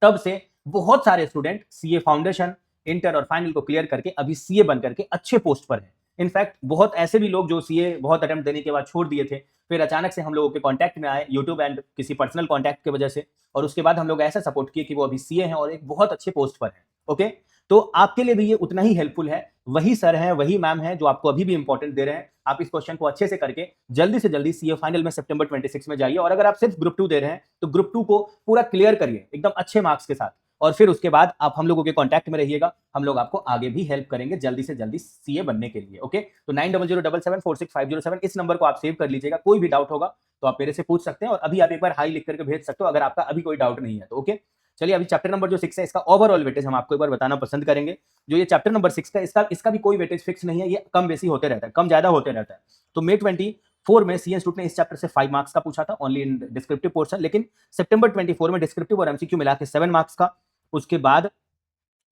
तब से बहुत सारे स्टूडेंट सीए फाउंडेशन, इंटर और फाइनल को क्लियर करके अभी सीए बन करके अच्छे पोस्ट पर हैं। इनफैक्ट बहुत ऐसे भी लोग जो सीए बहुत अटेम्प्ट देने के बाद छोड़ दिए थे, फिर अचानक से हम लोगों के कांटेक्ट में आए यूट्यूब एंड किसी पर्सनल कांटेक्ट की वजह से, और उसके बाद हम लोग ऐसा सपोर्ट किए कि वो अभी सीए हैं और एक बहुत अच्छे पोस्ट पर हैं। ओके, तो आपके लिए भी ये उतना ही हेल्पफुल है। वही सर हैं, वही मैम हैं जो आपको अभी भी इंपॉर्टेंट दे रहे हैं। आप इस क्वेश्चन को अच्छे से करके जल्दी से जल्दी सीए फाइनल में सितंबर 26 में जाइए। और अगर आप सिर्फ ग्रुप 2 दे रहे हैं तो ग्रुप 2 को पूरा क्लियर करिए एकदम अच्छे मार्क्स के साथ, और फिर उसके बाद आप हम लोगों के कांटेक्ट में रहिएगा। हम लोग आपको आगे भी हेल्प करेंगे जल्दी से जल्दी सीए बनने के लिए। ओके, तो 9007746507 इस नंबर को आप सेव कर लीजिएगा। कोई भी डाउट होगा तो आप मेरे से पूछ सकते हैं, और अभी आप एक बार हाई लिख करके भेज सकते हो अगर आपका अभी कोई डाउट नहीं है तो। ओके, चलिए अभी चैप्टर नंबर जो 6 है इसका ओवरऑल वेटेज हम आपको एक बार बताना पसंद करेंगे। जो ये चैप्टर नंबर 6 का इसका भी कोई वेटेज फिक्स नहीं है, ये कम बेसी होते रहता है, कम ज्यादा होते रहता है। तो मे 24 में सी इंस्टीट्यूट ने इस चैप्टर से 5 मार्क्स का पूछा था ओनली इन डिस्क्रिप्टिव पोर्शन, लेकिन सितंबर 24 में डिस्क्रिप्टिव और एमसीक्यू मिला के 7 मार्क्स का, उसके बाद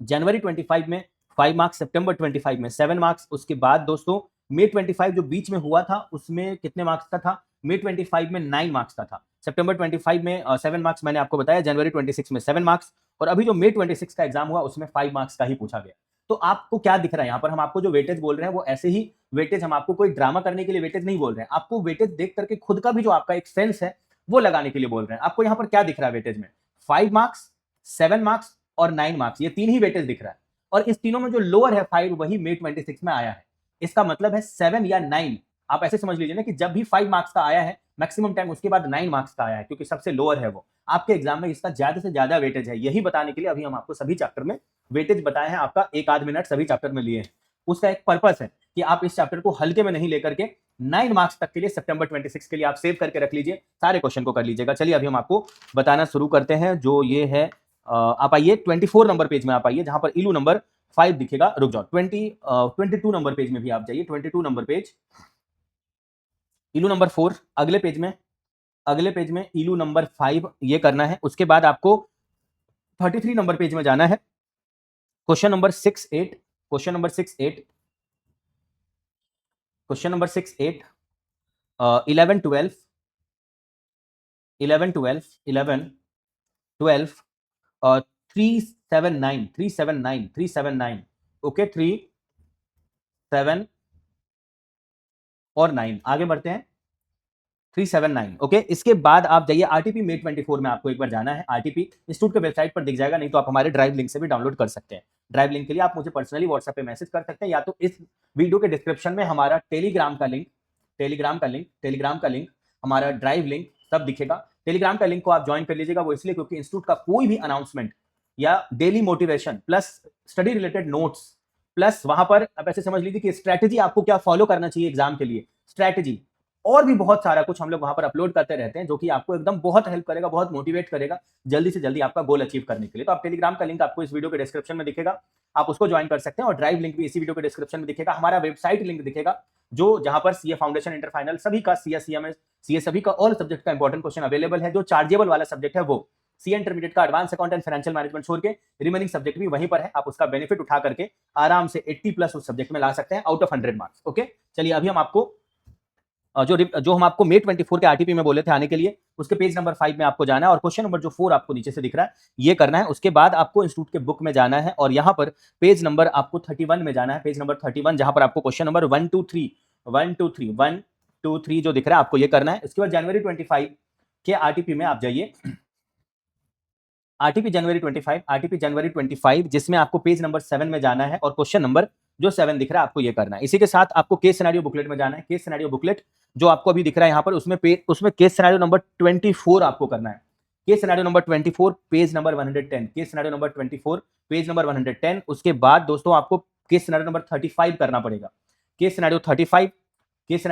जनवरी 25 में 5 मार्क्स, सितंबर 25 में 7 मार्क्स, उसके बाद दोस्तों मे 25 जो बीच में हुआ था उसमें कितने मार्क्स का था, मे 25 में 9 मार्क्स का था, सितंबर 25 में 7 मार्क्स मैंने आपको बताया, जनवरी 26 में 7 मार्क्स, और अभी जो मे 26 का एग्जाम हुआ उसमें 5 मार्क्स का ही पूछा गया। तो आपको क्या दिख रहा है यहाँ पर, हम आपको जो वेटेज बोल रहे हैं वो ऐसे ही वेटेज, हम आपको कोई ड्रामा करने के लिए वेटेज नहीं बोल रहे हैं, आपको वेटेज देख करके खुद का भी जो आपका एक सेंस है वो लगाने के लिए बोल रहे हैं। आपको यहाँ पर क्या दिख रहा है वेटेज में, 5 मार्क्स, 7 मार्क्स और 9 मार्क्स, ये तीन ही वेटेज दिख रहा है, और इस तीनों में जो लोअर है 5 वही मे 26 में आया है। इसका मतलब है 7 या 9, आप ऐसे समझ लीजिए ना कि जब भी 5 मार्क्स का आया है मैक्सिमम टाइम उसके बाद 9 मार्क्स का आया है, क्योंकि सबसे लोअर है वो आपके एग्जाम में, इसका ज्यादा से ज्यादा वेटेज है। यही बताने के लिए अभी हम आपको सभी चैप्टर में वेटेज बताए हैं, आपका एक आध मिनट सभी चैप्टर में लिए हैं। उसका एक पर्पस है कि आप इस चैप्टर को हल्के में नहीं लेकर के 9 मार्क्स तक के लिए सितंबर 26 के लिए आप सेव करके रख लीजिए, सारे क्वेश्चन को कर लीजिएगा। चलिए अभी हम आपको बताना शुरू करते हैं। जो ये है आप आइए 24 नंबर पेज में आप आइए, जहां पर इलू नंबर 5 दिखेगा, रुक जाओ 22 नंबर पेज में भी आप जाइए, 22 नंबर पेज, इलू नंबर 4 अगले पेज में इलू नंबर 5 ये करना है। उसके बाद आपको 33 नंबर पेज में जाना है, question number 6-8, question number 6-8, question number 6-8, 11-12, 11-12, 11-12, 379, 379, 379, okay 3, 7 और 9, आगे बढ़ते हैं 379, ओके। इसके बाद आप जाइए आरटीपी मे 24 में, आपको एक बार जाना है, आरटीपी इंस्टीट्यूट के वेबसाइट पर दिख जाएगा, नहीं तो आप हमारे ड्राइव लिंक से भी डाउनलोड कर सकते हैं। ड्राइव लिंक के लिए आप मुझे पर्सनली व्हाट्सएप पे मैसेज कर सकते हैं, या तो इस वीडियो के डिस्क्रिप्शन में हमारा टेलीग्राम का लिंक, हमारा ड्राइव लिंक सब दिखेगा। टेलीग्राम का लिंक को आप ज्वाइन कर लीजिएगा, वो इसलिए क्योंकि इंस्टीट्यूट का कोई भी अनाउंसमेंट या daily motivation plus study related notes plus वहां पर आप ऐसे समझ लीजिए कि स्ट्रैटेजी आपको क्या फॉलो करना चाहिए एग्जाम के लिए, स्ट्रैटेजी और भी बहुत सारा कुछ हम लोग वहां पर अपलोड करते रहते हैं, जो कि आपको एकदम बहुत हेल्प करेगा, बहुत मोटिवेट करेगा जल्दी से जल्दी आपका गोल अचीव करने के लिए। तो आप टेलीग्राम का लिंक आपको इस वीडियो के डिस्क्रिप्शन में दिखेगा, आप उसको ज्वाइन कर सकते हैं, और ड्राइव लिंक भी इसी वीडियो के डिस्क्रिप्शन में दिखेगा। हमारा वेबसाइट लिंक दिखेगा, जो जहां पर सीए फाउंडेशन इंटर फाइनल सभी का, सीएस सीएमएस सीए सभी का ऑल सब्जेक्ट का इंपॉर्टेंट क्वेश्चन अवेलेबल है। जो चार्जेबल वाला सब्जेक्ट है वो सी इंटरमीडिएट का advance account and financial management छोड़ के रिमेनिंग सब्जेक्ट भी वहीं पर है, आप उसका बेनिफिट उठा करके आराम से 80+ उस सब्जेक्ट में ला सकते हैं आउट ऑफ 100 मार्क्स, ओके। चलिए अभी हम आपको जो हम आपको मे 24 के आरटीपी में बोले थे आने के लिए, उसके पेज नंबर 5 में आपको जाना है, और क्वेश्चन नंबर जो 4 आपको नीचे से दिख रहा है ये करना है। उसके बाद आपको इंस्टीट्यूट के बुक में जाना है, और यहाँ पर पेज नंबर आपको 31 में जाना है, पेज नंबर 31, जहां पर आपको क्वेश्चन नंबर 1 2 3 जो दिख रहा है आपको ये करना है। उसके बाद जनवरी 25 के आरटीपी में आप जाइए, आरटीपी जनवरी 25, जिसमें आपको पेज नंबर 7 में जाना है, और क्वेश्चन नंबर जो 7 दिख रहा है आपको ये करना है। इसी के साथ आपको केस सिनेरियो बुकलेट में जाना है, केस सिनेरियो बुकलेट जो आपको अभी दिख रहा है यहाँ पर, उसमें केस सिनेरियो नंबर 24 आपको करना है। Case scenario number 24 page number 110, case scenario number 24 page number 110। उसके बाद दोस्तों आपको केस सिनेरियो नंबर 35 करना पड़ेगा, case scenario 35 page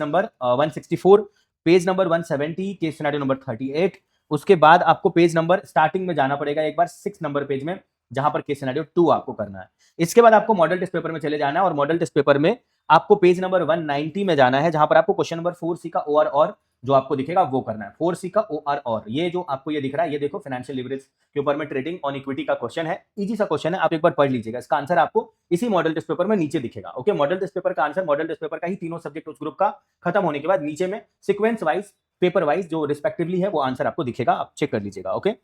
number 164, page number 170, case scenario number 38। उसके बाद आपको पेज नंबर स्टार्टिंग में जाना पड़ेगा एक बार 6 नंबर पेज में, जहां पर केस सिनेरियो 2 आपको करना है। इसके बाद आपको मॉडल टेस्ट पेपर में चले जाना है, और मॉडल टेस्ट पेपर में आपको पेज नंबर 190 में जाना है, जहां पर आपको क्वेश्चन नंबर 4C का ओआर और जो आपको दिखेगा वो करना है, 4C का ओआर और। ये जो आपको ये दिख रहा है, ये देखो फाइनेंशियल लिवरेज के ऊपर में ट्रेडिंग ऑन इक्विटी का क्वेश्चन है, इजी सा क्वेश्चन है, आप एक बार पढ़ लीजिएगा। इसका आंसर आपको इसी मॉडल टेस्ट पेपर में नीचे दिखेगा, ओके। मॉडल टेस्ट पेपर का आंसर, मॉडल टेस्ट पेपर का ही तीनों सब्जेक्ट उस ग्रुप का खत्म होने के बाद नीचे में सीक्वेंस वाइज, पेपर वाइज जो रिस्पेक्टिवली है वो आंसर आपको दिखेगा, आप चेक कर लीजिएगा, ओके।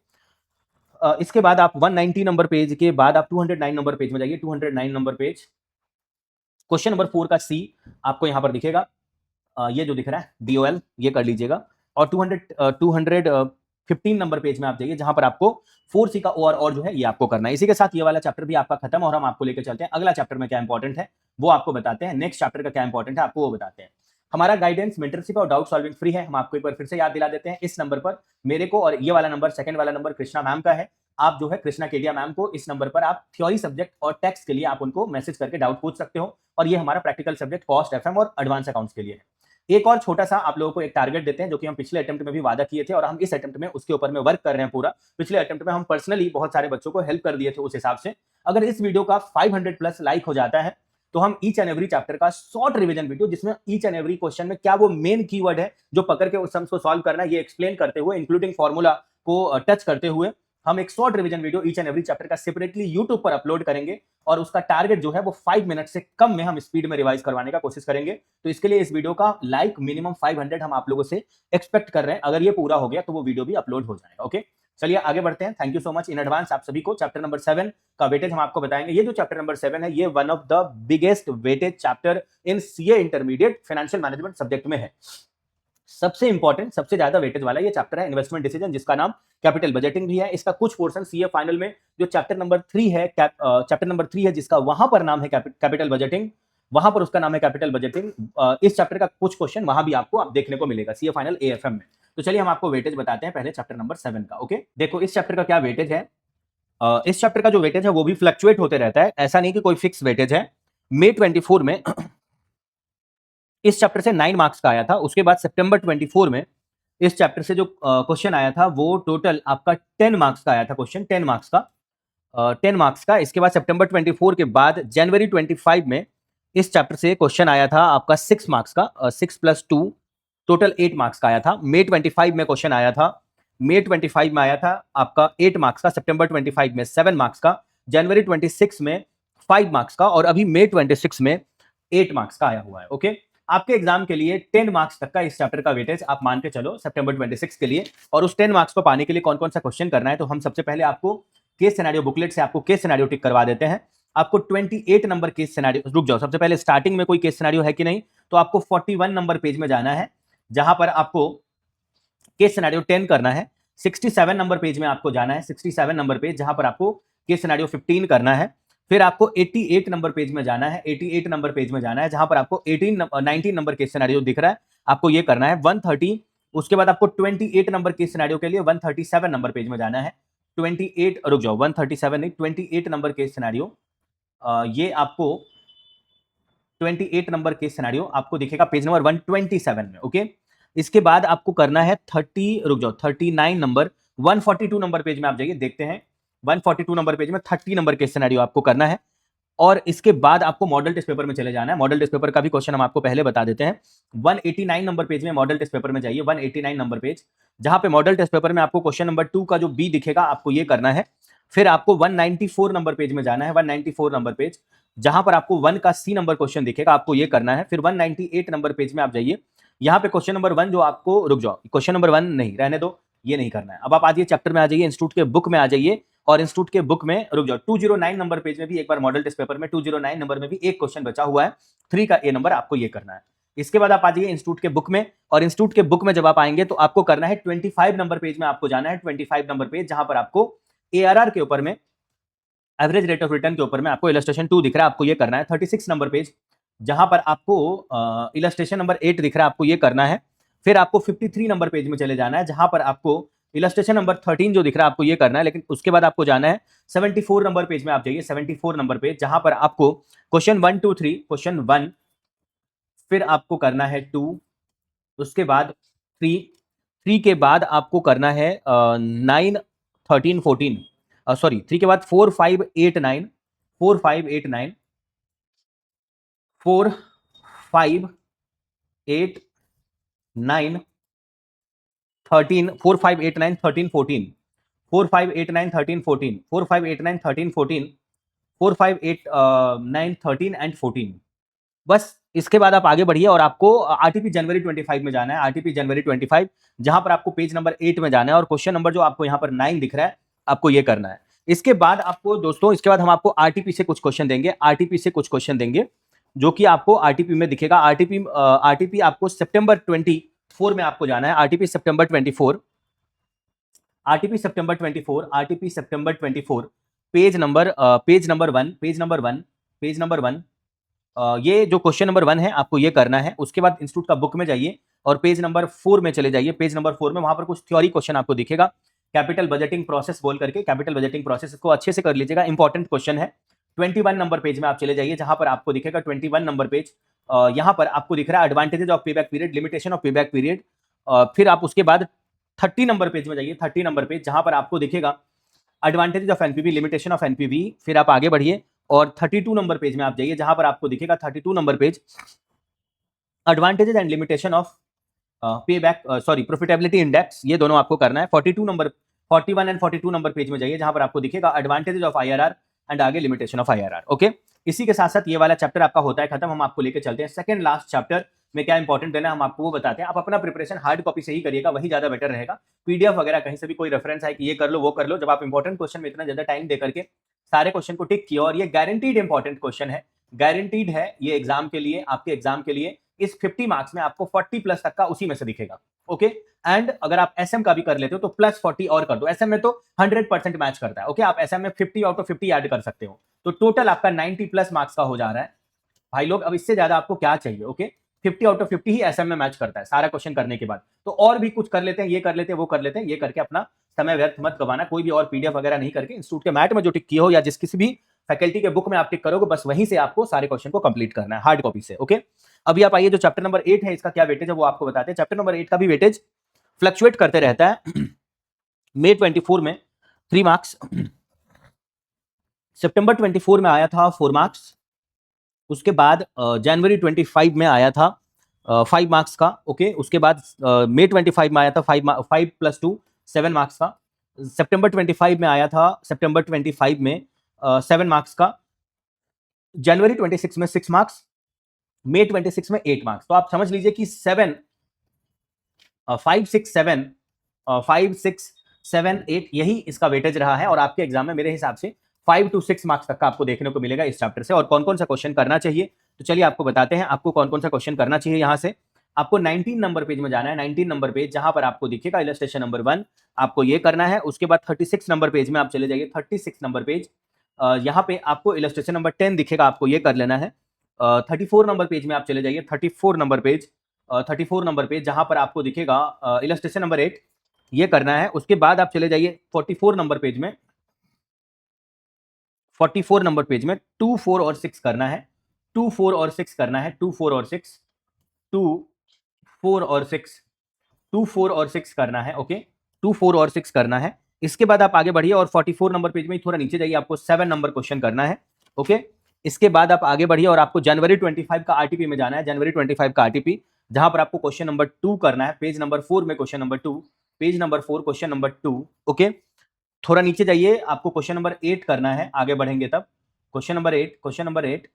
इसके बाद आप 190 नंबर पेज के बाद आप 209 नंबर पेज में जाइए, 209 नंबर पेज, क्वेश्चन नंबर 4 का सी आपको यहां पर दिखेगा, ये जो दिख रहा है DOL, ये कर लीजिएगा। और 215 नंबर पेज में आप जाइए, जहां पर आपको 4C का ओआर और जो है ये आपको करना है। इसी के साथ ये वाला चैप्टर भी आपका खत्म, और हम आपको लेकर चलते हैं अगला चैप्टर में क्या इंपॉर्टेंट है वो आपको बताते हैं, नेक्स्ट चैप्टर का क्या इंपॉर्टेंट है आपको वो बताते हैं। हमारा गाइडेंस, मेंटरशिप और डाउट सॉल्विंग फ्री है, हम आपको एक बार फिर से याद दिला देते हैं इस नंबर पर मेरे को, और ये वाला नंबर सेकंड वाला नंबर कृष्णा मैम का है। आप जो है कृष्णा केडिया मैम को इस नंबर पर आप थ्योरी सब्जेक्ट और टेक्स्ट के लिए आप उनको मैसेज करके डाउट पूछ सकते हो, और ये हमारा प्रैक्टिकल सब्जेक्ट कॉस्ट, FM और एडवांस अकाउंट्स के लिए है। एक और छोटा सा आप लोगों को एक टारगेट देते हैं, जो कि हम पिछले अटेम्प्ट में भी वादा किए थे और हम इस अटेम्प्ट में उसके ऊपर में वर्क कर रहे हैं पूरा। पिछले अटेम्प्ट में हम पर्सनली बहुत सारे बच्चों को हेल्प कर दिए थे उस हिसाब से। अगर इस वीडियो का 500 प्लस लाइक हो जाता है तो हम ईच एंड एवरी चैप्टर का शॉर्ट रिवीजन वीडियो, जिसमें ईच एंड एवरी क्वेश्चन में क्या वो मेन कीवर्ड है जो पकड़ के उस सम्स को सॉल्व करना है, ये एक्सप्लेन करते हुए, इंक्लूडिंग फॉर्मूला को टच करते हुए, हम एक short revision video each and every chapter का सेपरेटली यूट्यूब पर अपलोड करेंगे और उसका टारगेट जो है वो 5 मिनट से कम में हम स्पीड में रिवाइज करवाने का कोशिश करेंगे। तो इसके लिए इस वीडियो का लाइक मिनिमम 500 हम आप लोगों से एक्सपेक्ट कर रहे हैं। अगर ये पूरा हो गया तो वो वीडियो भी अपलोड हो जाएगा। ओके, चलिए आगे बढ़ते हैं। Thank you so much in advance आप सभी को। चैप्टर नंबर 7 का वेटेज हम आपको बताएंगे। ये जो चैप्टर नंबर 7 है, ये one of the biggest weightage chapter in CA intermediate financial management subject में है। सबसे इंपॉर्टेंट, सबसे ज्यादा वेटेज वाला ये चैप्टर है इन्वेस्टमेंट डिसीजन, जिसका नाम कैपिटल बजटिंग भी है। इसका कुछ पोर्शन सीए फाइनल में जो चैप्टर नंबर 3 है, चैप्टर नंबर 3 है, जिसका वहां पर नाम है कैपिटल बजटिंग, वहां पर उसका नाम है कैपिटल बजटिंग। इस चैप्टर का कुछ क्वेश्चन वहां भी आपको आप देखने को मिलेगा सीए फाइनल एएफएम में। तो चलिए हम आपको वेटेज बताते हैं पहले चैप्टर नंबर 7 का। ओके, देखो इस चैप्टर का क्या वेटेज है। इस चैप्टर का जो वेटेज है वो भी फ्लक्चुएट होते रहता है, ऐसा नहीं कि कोई फिक्स वेटेज है। मई 24 में इस चैप्टर से 9 मार्क्स का आया था। उसके बाद सितंबर 24 में इस चैप्टर से जो क्वेश्चन आया था वो टोटल आपका 10 मार्क्स का आया था क्वेश्चन, 10 मार्क्स का, 10 मार्क्स का। इसके बाद सितंबर 24 के बाद जनवरी 25 में इस चैप्टर से क्वेश्चन आया था आपका 6 मार्क्स का, 6 + 2 टोटल 8 मार्क्स का आया था। मई 25 में क्वेश्चन आया था, मई 25 में आया था आपका 8 मार्क्स का, सितंबर 25 में 7 मार्क्स का, जनवरी 26 में 5 मार्क्स का और अभी मई 26 में 8 मार्क्स का आया हुआ है। ओके, आपके एग्जाम के लिए 10 मार्क्स तक का इस चैप्टर का वेटेज आप मान के चलो सितंबर 26 के लिए। और उस 10 मार्क्स को पाने के लिए कौन कौन सा क्वेश्चन करना है, तो हम सबसे पहले आपको केस सिनेरियो बुकलेट से आपको केस सिनेरियो टिक करवा देते हैं। आपको 28 नंबर केस सिनेरियो, रुक जाओ, सबसे पहले स्टार्टिंग में कोई केस सिनेरियो है कि नहीं, तो आपको 41 नंबर पेज में जाना है, जहां पर आपको केस सिनेरियो 10 करना है। 67 नंबर पेज में आपको जाना है, 67 नंबर पेज, जहां पर आपको केस सिनेरियो 15 करना है। फिर आपको 88 नंबर पेज में जाना है, 88 नंबर पेज में जाना है, जहां पर आपको 19 नंबर केस सिनेरियो दिख रहा है, आपको ये करना है 130। उसके बाद आपको 28 नंबर केस सिनेरियो के लिए 137 नंबर पेज में जाना है। 28, रुक जाओ, 137 नहीं, 28 नंबर केस सिनेरियो, ये आपको 28 नंबर केस सिनेरियो आपको दिखेगा पेज नंबर 127 में। ओके, इसके बाद आपको करना है 30, रुक जाओ, 39 नंबर, 142 नंबर पेज में आप जाइए, देखते हैं 142 नंबर पेज में 30 नंबर केस सिनेरियो आपको करना है। और इसके बाद आपको मॉडल टेस्ट पेपर में चले जाना है। मॉडल टेस्ट पेपर का भी क्वेश्चन हम आपको पहले बता देते हैं। 189 नंबर पेज में मॉडल टेस्ट पेपर में जाइए, 189 नंबर पेज, जहां पे मॉडल टेस्ट पेपर में आपको क्वेश्चन नंबर 2 का जो बी दिखेगा आपको ये करना है। फिर आपको 194 नंबर पेज में जाना है, 194 नंबर पेज, जहां पर आपको 1 का सी नंबर क्वेश्चन दिखेगा, आपको ये करना है। फिर 198 नंबर पेज में आप जाइए, यहाँ पे क्वेश्चन नंबर 1 जो आपको, रुक जाओ, क्वेश्चन नंबर 1 नहीं, रहने दो, ये नहीं करना है। अब आप आइए चैप्टर में आ जाइए, इंस्टीट्यूट के बुक में आ जाइए, और इंस्टीट्यूट के बुक में, रुक जाओ, 209 नंबर पेज में भी एक बार मॉडल टेस्ट पेपर में 209 नंबर में भी एक क्वेश्चन बचा हुआ है, 3 का ए नंबर, आपको ये करना है। इसके बाद आप आ जाइए इंस्टीट्यूट के बुक में, और इंस्टीट्यूट के बुक में जब आप आएंगे तो आपको करना है 25 नंबर पेज में आपको जाना है, 25 नंबर पेज, जहां पर आपको एआरआर के ऊपर में, एवरेज रेट ऑफ रिटर्न के ऊपर में आपको इलस्ट्रेशन 2 दिख रहा है, आपको ये करना है। 36 नंबर पेज, जहां पर आपको इलस्ट्रेशन नंबर 8 दिख रहा है, आपको ये करना है। फिर आपको 53 नंबर पेज में चले जाना है, जहां पर आपको इलस्ट्रेशन नंबर 13 जो दिख रहा है, आपको ये करना है। लेकिन उसके बाद आपको जाना है 74 नंबर पेज में आप जाइए, 74 नंबर पेज, जहां पर आपको क्वेश्चन 1 2 3, क्वेश्चन 1, फिर आपको करना है 2, उसके बाद 3, 3 के बाद आपको करना है 9 13 14, सॉरी 3 के बाद 4 5 8 9, 4 5 8 9, 4 5 8 9 13, 4 5 8 9 13 14, 4 5 8 9 13 14, 4 5 8 9 13 14, 4 5 8 9 13 एंड 14। बस इसके बाद आप आगे बढ़िए और आपको आरटीपी जनवरी 25 में जाना है, आरटीपी जनवरी 25, जहां पर आपको पेज नंबर 8 में जाना है, और क्वेश्चन नंबर जो आपको यहाँ पर 9 दिख रहा है, आपको ये करना है। इसके बाद आपको दोस्तों, इसके बाद हम आपको आरटीपी से कुछ क्वेश्चन देंगे, आरटीपी से कुछ क्वेश्चन देंगे, जो कि आपको आरटीपी में दिखेगा। आरटीपी आपको सितंबर 24 में आपको जाना है, आरटीपी सितंबर 24, आरटीपी सितंबर 24, आरटीपी सितंबर 24, page number 1, page number 1, page number 1, ये जो क्वेश्चन नंबर 1 है आपको ये करना है। उसके बाद इंस्टीट्यूट का बुक में जाइए और पेज नंबर 4 में चले जाइए, पेज नंबर 4 में, वहां पर कुछ थ्योरी क्वेश्चन आपको दिखेगा, कैपिटल बजटिंग प्रोसेस बोल करके, कैपिटल बजटिंग प्रोसेस को अच्छे से कर लीजिएगा, इंपॉर्टेंट क्वेश्चन है। 21 नंबर पेज में आप चले जाइए, जहां पर आपको दिखेगा 21 नंबर पेज, यहाँ पर आपको दिख रहा है advantages of payback period, limitation of payback period. फिर आप उसके बाद 30 नंबर पेज में जाइए, 30 नंबर पेज, जहां पर आपको दिखेगा advantages of NPV, limitation of NPV. फिर आप आगे बढ़िए और 32 नंबर पेज में आप जाइए, जहां पर आपको दिखेगा 32 number page, advantages and limitation of payback, sorry profitability index. ये दोनों आपको करना है। 42 नंबर, 41 एंड 42 नंबर पेज में जाइए, जहां पर आपको दिखेगा एडवांटेजेस ऑफ आईआरआर एंड आगे लिमिटेशन ऑफ आईआरआर। ओके, इसी के साथ साथ ये वाला चैप्टर आपका होता है खत्म। हम आपको लेके चलते हैं सेकंड लास्ट चैप्टर में क्या इंपॉर्टेंट देना है, हम आपको वो बताते हैं। आप अपना प्रिपरेशन हार्ड कॉपी से ही करिएगा, वही ज्यादा बेटर रहेगा। पीडीएफ वगैरह कहीं से भी कोई रेफरेंस है कि ये कर लो वो कर लो, जब आप इंपॉर्टेंट क्वेश्चन में इतना ज्यादा टाइम दे करके सारे क्वेश्चन को टिक किया, और ये गारंटीड इंपॉर्टेंट क्वेश्चन है, गारंटीड है ये एग्जाम के लिए, आपके एग्जाम के लिए। इस 50 मार्क्स में आपको 40 प्लस तक का उसी में से दिखेगा। ओके, एंड अगर आप एसएम का भी कर लेते हो तो प्लस 40 और कर दो। एसएम में तो 100% मैच करता है। ओके, आप एसएम में 50 आउट ऑफ 50 ऐड कर सकते हो, तो टोटल आपका 90 प्लस मार्क्स का हो जा रहा है भाई लोग। अब इससे ज्यादा आपको क्या चाहिए। ओके, 50 आउट ऑफ 50 ही एसएम में मैच करता है सारा क्वेश्चन करने के बाद। तो और भी कुछ कर लेते हैं, ये कर लेते हैं, वो कर लेते हैं, ये करके अपना समय व्यर्थ मत गवाना। कोई भी और पीडीएफ वगैरह नहीं करके इंस्टीट्यूट के मैट में जो टिक किए हो या जिस किसी भी फैकल्टी के बुक में आप टिक करोगे, बस वहीं से आपको सारे क्वेश्चन को कंप्लीट करना है हार्ड कॉपी से। ओके, अभी आप आइए, जो चैप्टर नंबर 8 है इसका क्या वेटेज है वो आपको बताते हैं। चैप्टर नंबर 8 का भी वेटेज फ्लक्चुएट करते रहता है। मई 24 में 3 मार्क्स, सितंबर 24 में आया था 4 मार्क्स, उसके बाद जनवरी 25 में आया था 5 मार्क्स का। ओके, उसके बाद मई 25 में आया था 5 प्लस 2 7 मार्क्स का। सितंबर 25 में आया था, सितंबर 25 में 7 मार्क्स का। जनवरी 26 में 6 मार्क्स, मई 26 में 8 मार्क्स। तो आप समझ लीजिए कि 5 6 7 8 यही इसका वेटेज रहा है। और आपके एग्जाम में मेरे हिसाब से 5 to 6 मार्क्स तक का आपको देखने को मिलेगा इस चैप्टर से। और कौन कौन सा क्वेश्चन करना चाहिए, तो चलिए आपको बताते हैं आपको कौन कौन सा क्वेश्चन करना चाहिए। यहां से आपको 19 नंबर पेज में जाना है, 19 नंबर पेज, जहां पर आपको दिखेगा इलस्ट्रेशन नंबर 1, आपको ये करना है। उसके बाद 36 नंबर पेज में आप चले जाइए, 36 नंबर पेज, यहां पे आपको इलस्ट्रेशन नंबर 10 दिखेगा, आपको ये कर लेना है। 34 नंबर पेज में आप चले जाइए, 34 नंबर पेज, 34 नंबर पेज, जहां पर आपको दिखेगा इलस्ट्रेशन नंबर 8, ये करना है। उसके बाद आप चले जाइए 44 नंबर पेज में, 44 नंबर पेज में 2 4 और 6 करना है, 2 4 और 6 करना है, 2 4 और 6, 2 4 और 6, 2 4 और 6 करना है। ओके, 2 4 और 6 करना है। इसके बाद आप आगे बढ़िए और 44 नंबर पेज में थोड़ा नीचे जाइए, आपको 7 नंबर क्वेश्चन करना है। ओके, इसके बाद आप आगे बढ़िए और आपको जनवरी 25 का आरटीपी में जाना है, जनवरी 25 का आरटीपी, जहां पर आपको क्वेश्चन नंबर 2 करना है, पेज नंबर 4 में question number 2, page number 4 question number 2। Okay, थोड़ा नीचे जाइए, आपको क्वेश्चन नंबर 8 करना है, आगे बढ़ेंगे तब। Question number 8, question number 8,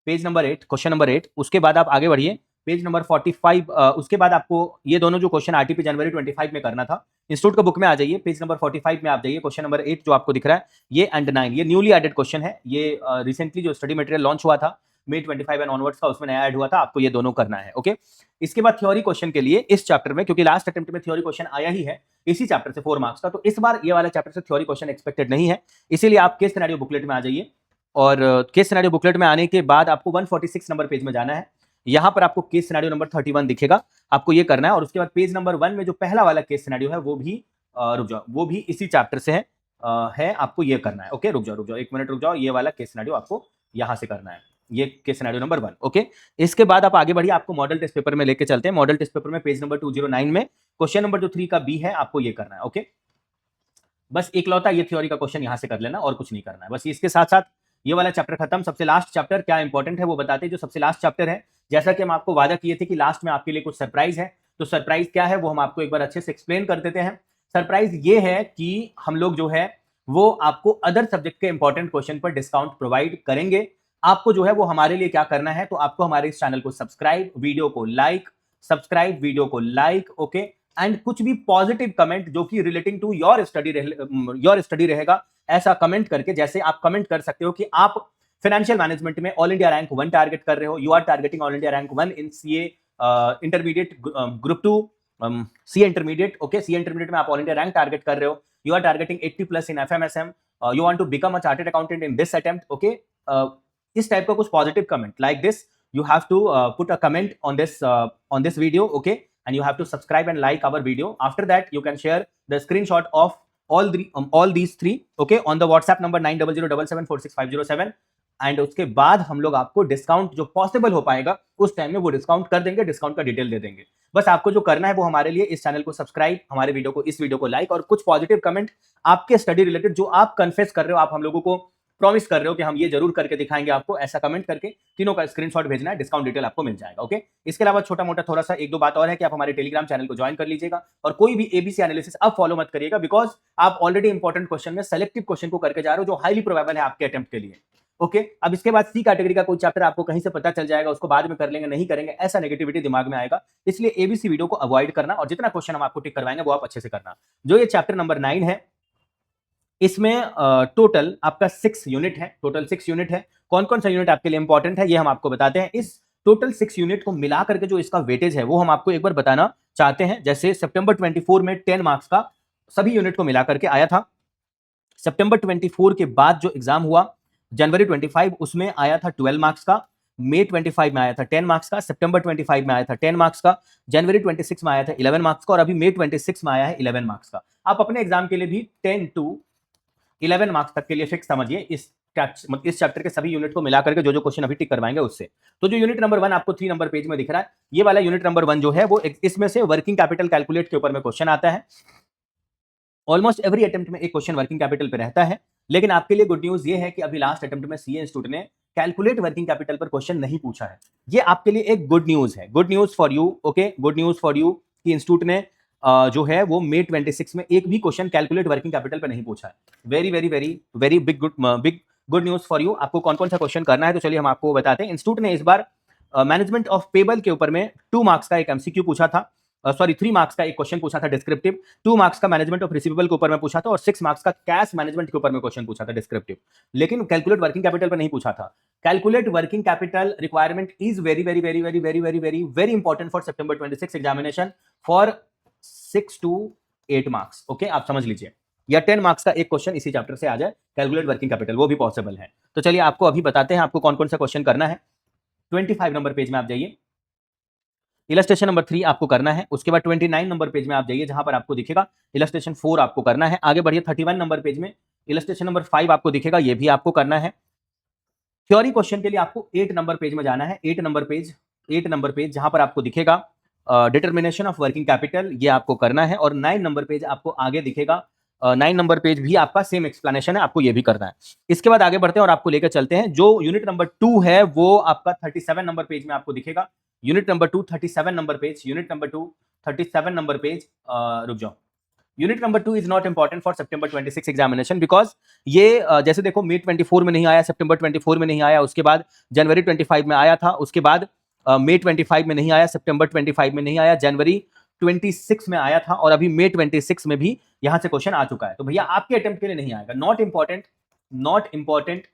page number 8, question number 8। उसके बाद आप आगे बढ़िए पेज नंबर 45, उसके बाद आपको ये दोनों जो क्वेश्चन आरटीपी जनवरी 25 में करना था, इंस्टीट्यूट का बुक में आ जाइए, पेज नंबर 45 में आप जाइए, क्वेश्चन नंबर 8 जो आपको दिख रहा है, ये एंड 9, ये न्यूली एडेड क्वेश्चन है। ये रिसेंटली जो स्टडी मटेरियल लॉन्च हुआ था मई 25 एंड ऑनवर्ड्स का, उसमें नया ऐड हुआ था, आपको ये दोनों करना है। ओके, इसके बाद थ्योरी क्वेश्चन के लिए इस चैप्टर में, क्योंकि लास्ट अटेम्प्ट में थ्योरी क्वेश्चन आया ही है इसी चैप्टर से 4 मार्क्स का, तो इस बार ये वाला चैप्टर से थ्योरी क्वेश्चन एक्सपेक्टेड नहीं है, इसीलिए आप केस सिनेरियो बुकलेट में आ जाइए। और केस सिनेरियो बुकलेट में आने के बाद आपको 146 नंबर पेज में जाना है, यहां पर आपको केस सिनेरियो नंबर 31 दिखेगा, आपको ये करना है। और उसके बाद पेज नंबर 1 में जो पहला वाला केस सिनेरियो है वो भी रुक जाओ, वो भी इसी चैप्टर से है, आपको ये करना है। ओके, रुक जाओ 1 मिनट रुक जाओ, ये वाला केस सिनेरियो आपको यहां से करना है, ये केस सिनेरियो नंबर 1। ओके, इसके बाद आप आगे बढ़िए, आपको मॉडल टेस्ट पेपर में लेके चलते हैं। मॉडल टेस्ट पेपर में पेज नंबर 209 में क्वेश्चन नंबर जो 3 का बी है, आपको ये करना है। ओके, बस इकलौता ये थ्योरी का क्वेश्चन यहां से कर लेना और कुछ नहीं करना है, बस इसके साथ साथ ये वाला चैप्टर खत्म। सबसे लास्ट चैप्टर क्या इंपॉर्टेंट है वो बताते हैं। जो सबसे लास्ट चैप्टर है, जैसा कि हम आपको वादा किए थे कि लास्ट में आपके लिए कुछ सरप्राइज है, तो सरप्राइज क्या है वो हम आपको एक बार अच्छे से एक्सप्लेन कर देते हैं। सरप्राइज ये है कि हम लोग जो है वो आपको अदर सब्जेक्ट के इंपॉर्टेंट क्वेश्चन पर डिस्काउंट प्रोवाइड करेंगे। आपको जो है वो हमारे लिए क्या करना है, तो आपको हमारे इस चैनल को सब्सक्राइब, वीडियो को लाइक, सब्सक्राइब वीडियो को लाइक, ओके, एंड कुछ भी पॉजिटिव कमेंट जो कि रिलेटिंग टू योर स्टडी रहेगा, ऐसा कमेंट करके, जैसे आप कमेंट कर सकते हो कि आप फाइनेंशियल मैनेजमेंट में ऑल इंडिया रैंक 1 टारगेट कर रहे हो, you are targeting all India rank 1 in CA intermediate group 2, CA intermediate. Okay, CA intermediate में आप ऑल इंडिया रैंक टारगेट कर रहे हो, you are targeting 80 plus in FMSM, you want to become a chartered accountant in this attempt. Okay, इस type का कुछ positive comment like this, you have to put a comment on this video, okay, and you have to subscribe and like our video. After that you can share the screenshot of all these three, okay, on the WhatsApp number 9007746507, and उसके बाद हम लोग आपको discount जो possible हो पाएगा उस time में वो डिस्काउंट कर देंगे, डिस्काउंट का डिटेल दे देंगे। बस आपको जो करना है वो हमारे लिए इस चैनल को सब्सक्राइब, हमारे वीडियो को, इस वीडियो को लाइक और कुछ पॉजिटिव कमेंट आपके स्टडी रिलेटेड जो आप कन्फेस कर रहे हो, आप हम लोगों को प्रॉमिस कर रहे हो कि हम ये जरूर करके दिखाएंगे आपको, ऐसा कमेंट करके तीनों का स्क्रीनशॉट भेजना है, डिस्काउंट डिटेल आपको मिल जाएगा। ओके, इसके अलावा छोटा मोटा थोड़ा सा एक दो बात और है कि आप हमारे टेलीग्राम चैनल को ज्वाइन कर लीजिएगा और कोई भी एबीसी एनालिसिस आप फॉलो मत करिएगा, बिकॉज आप ऑलरेडी इंपॉर्टेंट क्वेश्चन में सेलेक्टिव क्वेश्चन को करके जा रहे हो जो हाईली प्रोबेबल है आपके अटेम्प्ट के लिए। ओके, अब इसके बाद सी कैटेगरी का कोई चैप्टर आपको कहीं से पता चल जाएगा, उसको बाद में कर लेंगे, नहीं करेंगे, ऐसा नेगेटिविटी दिमाग में आएगा, इसलिए एबीसी वीडियो को अवॉइड करना और जितना क्वेश्चन हम आपको टिक करवाएंगे वो आप अच्छे से करना। जो ये चैप्टर नंबर 9 है इसमें टोटल आपका 6 यूनिट है, टोटल 6 यूनिट है। कौन कौन सा यूनिट आपके लिए इंपॉर्टेंट है ये हम आपको बताते हैं। इस टोटल 6 यूनिट को मिला करके जो इसका वेटेज है वो हम आपको एक बार बताना चाहते हैं। जैसे सितंबर 24 में 10 मार्क्स का सभी यूनिट को मिला करके आया था। सितंबर 24 के बाद जो एग्जाम हुआ जनवरी 25 उसमें आया था 12 मार्क्स का, मई 25 में आया था 10 मार्क्स का, सितंबर 25 में आया था 10 मार्क्स का, जनवरी 26 में आया था 11 मार्क्स का और अभी मई 26 में आया है 11 मार्क्स का। आप अपने एग्जाम के लिए भी 10 to 11 मार्क्स तक के लिए फिक्स समझिए इस चैप्टर के सभी यूनिट को मिलाकर के जो जो क्वेश्चन अभी टिक करवाएंगे उससे। तो जो यूनिट नंबर 1 आपको 3 नंबर पेज में दिख रहा है, ये वाला यूनिट नंबर 1 जो है वो इसमें से वर्किंग कैपिटल कैलकुलेट के ऊपर में क्वेश्चन आता है। ऑलमोस्ट एवरी अटेम्प्ट में एक क्वेश्चन वर्किंग कैपिटल पे रहता है, लेकिन आपके लिए गुड न्यूज ये है कि अभी लास्ट अटेम्प्ट में सीए इंस्टीट्यूट ने कैलकुलेट वर्किंग कैपिटल पर क्वेश्चन नहीं पूछा है। ये आपके लिए एक गुड न्यूज है, good news for you. Okay, good news for you कि इंस्टीट्यूट ने जो है वो मई 26 में एक भी क्वेश्चन कैलकुलेट वर्किंग कैपिटल पे नहीं पूछा है। Very very very very big good news for you. आपको कौन कौन सा क्वेश्चन करना है तो चलिए हम आपको बताते हैं। इंस्टीट्यूट ने इस बार मैनेजमेंट ऑफ पेबल के ऊपर में 2 मार्क्स का एक एमसीक्यू पूछा था, 3 मार्क्स का एक क्वेश्चन पूछा था डिस्क्रिप्टिव, 2 मार्क्स का मैनेजमेंट ऑफ रिसीवेबल के ऊपर में पूछा था और 6 मार्क्स का कैश मैनेजमेंट के ऊपर में क्वेश्चन पूछा था डिस्क्रिप्टिव, लेकिन कैलकुलेट वर्किंग कैपिटल पर नहीं पूछा था। Calculate working capital requirement is very very very very very very very very important for सितंबर 26 examination for 6 to 8 marks. Okay, आप समझ लीजिए, या 10 मार्क्स का एक क्वेश्चन इसी चैप्टर से आ जाए कैलकुलेट वर्किंग कैपिटल, वो भी पॉसिबल है। तो चलिए आपको अभी बताते हैं आपको कौन कौन सा क्वेश्चन करना है। 25 नंबर पेज में आप जाइए, इलस्ट्रेशन नंबर 3 आपको करना है। उसके बाद 29 नंबर पेज में आप जाइए, जहां पर आपको दिखेगा इलस्ट्रेशन 4 आपको करना है। आगे बढ़िए 31 नंबर पेज में इलस्ट्रेशन नंबर 5 आपको दिखेगा, ये भी आपको करना है। थ्योरी क्वेश्चन के लिए आपको 8 नंबर पेज में जाना है, 8 नंबर पेज जहां पर आपको दिखेगा डिटर्मिनेशन ऑफ वर्किंग कैपिटल, ये आपको करना है। और 9 नंबर पेज आपको आगे दिखेगा, 9 नंबर पेज भी आपका सेम एक्सप्लेनेशन है, आपको ये भी करना है। इसके बाद आगे बढ़ते हैं और आपको लेकर चलते हैं। जो यूनिट नंबर 2 है वो आपका 37 नंबर पेज में आपको दिखेगा। Unit number 2 37 number page, unit number 2 37 number page. रुक जाओ, unit number 2 is not important for सितंबर 26 एग्जामिनेशन, बिकॉज ये जैसे देखो मई 24 में नहीं आया, सितंबर 24 में नहीं आया, उसके बाद जनवरी 25 में आया था, उसके बाद मई 25 में नहीं आया, सितंबर 25 में नहीं आया, जनवरी 26 में आया था और अभी मई 26 में भी यहां से क्वेश्चन आ चुका है। तो भैया आपके अटेम्प्ट के लिए नहीं आएगा, नॉट इंपॉर्टेंट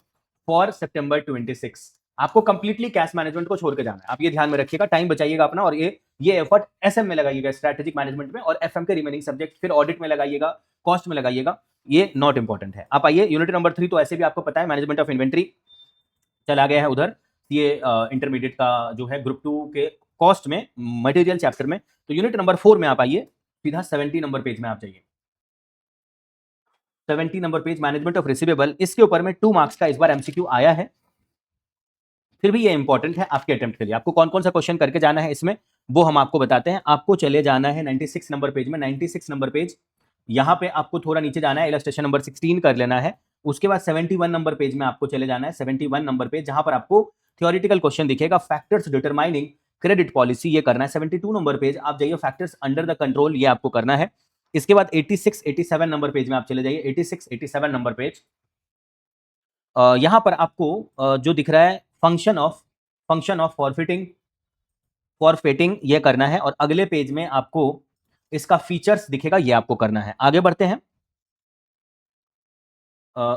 फॉर सितंबर 26। आपको कंप्लीटली कैश मैनेजमेंट को छोड़ के जाना है, आप ये ध्यान में रखिएगा, टाइम बचाइएगा अपना और ये एफर्ट एसएम में लगाइएगा, स्ट्रेटेजिक मैनेजमेंट में, और एफएम के रिमेनिंग सब्जेक्ट फिर ऑडिट में लगाइएगा, कॉस्ट में लगाइएगा, ये नॉट इंपॉर्टेंट है। आप आइए यूनिट नंबर 3 तो ऐसे भी आपको पता है, मैनेजमेंट ऑफ इन्वेंट्री चला गया है उधर, ये इंटरमीडिएट का जो है ग्रुप 2 के कॉस्ट में मटेरियल चैप्टर में। तो यूनिट नंबर 4 में आप आइए, सीधा 70 नंबर पेज में आप जाइए, 70 number page management of receivable, इसके ऊपर में 2 मार्क्स का इस बार एमसीक्यू आया है, फिर भी ये इंपॉर्टेंट है आपके अटेम्प्ट के लिए। आपको कौन कौन सा क्वेश्चन करके जाना है इसमें वो हम आपको बताते हैं। आपको चले जाना है 96 नंबर पेज में, 96 नंबर पेज, यहाँ पे आपको थोड़ा नीचे जाना है, इलस्ट्रेशन नंबर 16 कर लेना है। उसके बाद 71 नंबर पेज में आपको चले जाना है, 71 नंबर पेज, जहां पर आपको थ्योरेटिकल क्वेश्चन दिखेगा, फैक्टर्स डिटरमाइनिंग क्रेडिट पॉलिसी, ये करना है। 72 नंबर पेज आप जाइए, फैक्टर्स अंडर द कंट्रोल, ये आपको करना है। इसके बाद 86 87 नंबर पेज में आप चले जाइए, 86 87 नंबर पेज, यहां पर आपको जो दिख रहा है फंक्शन ऑफ फॉरफिटिंग, ये करना है। और अगले पेज में आपको इसका फीचर्स दिखेगा, ये आपको करना है। आगे बढ़ते हैं,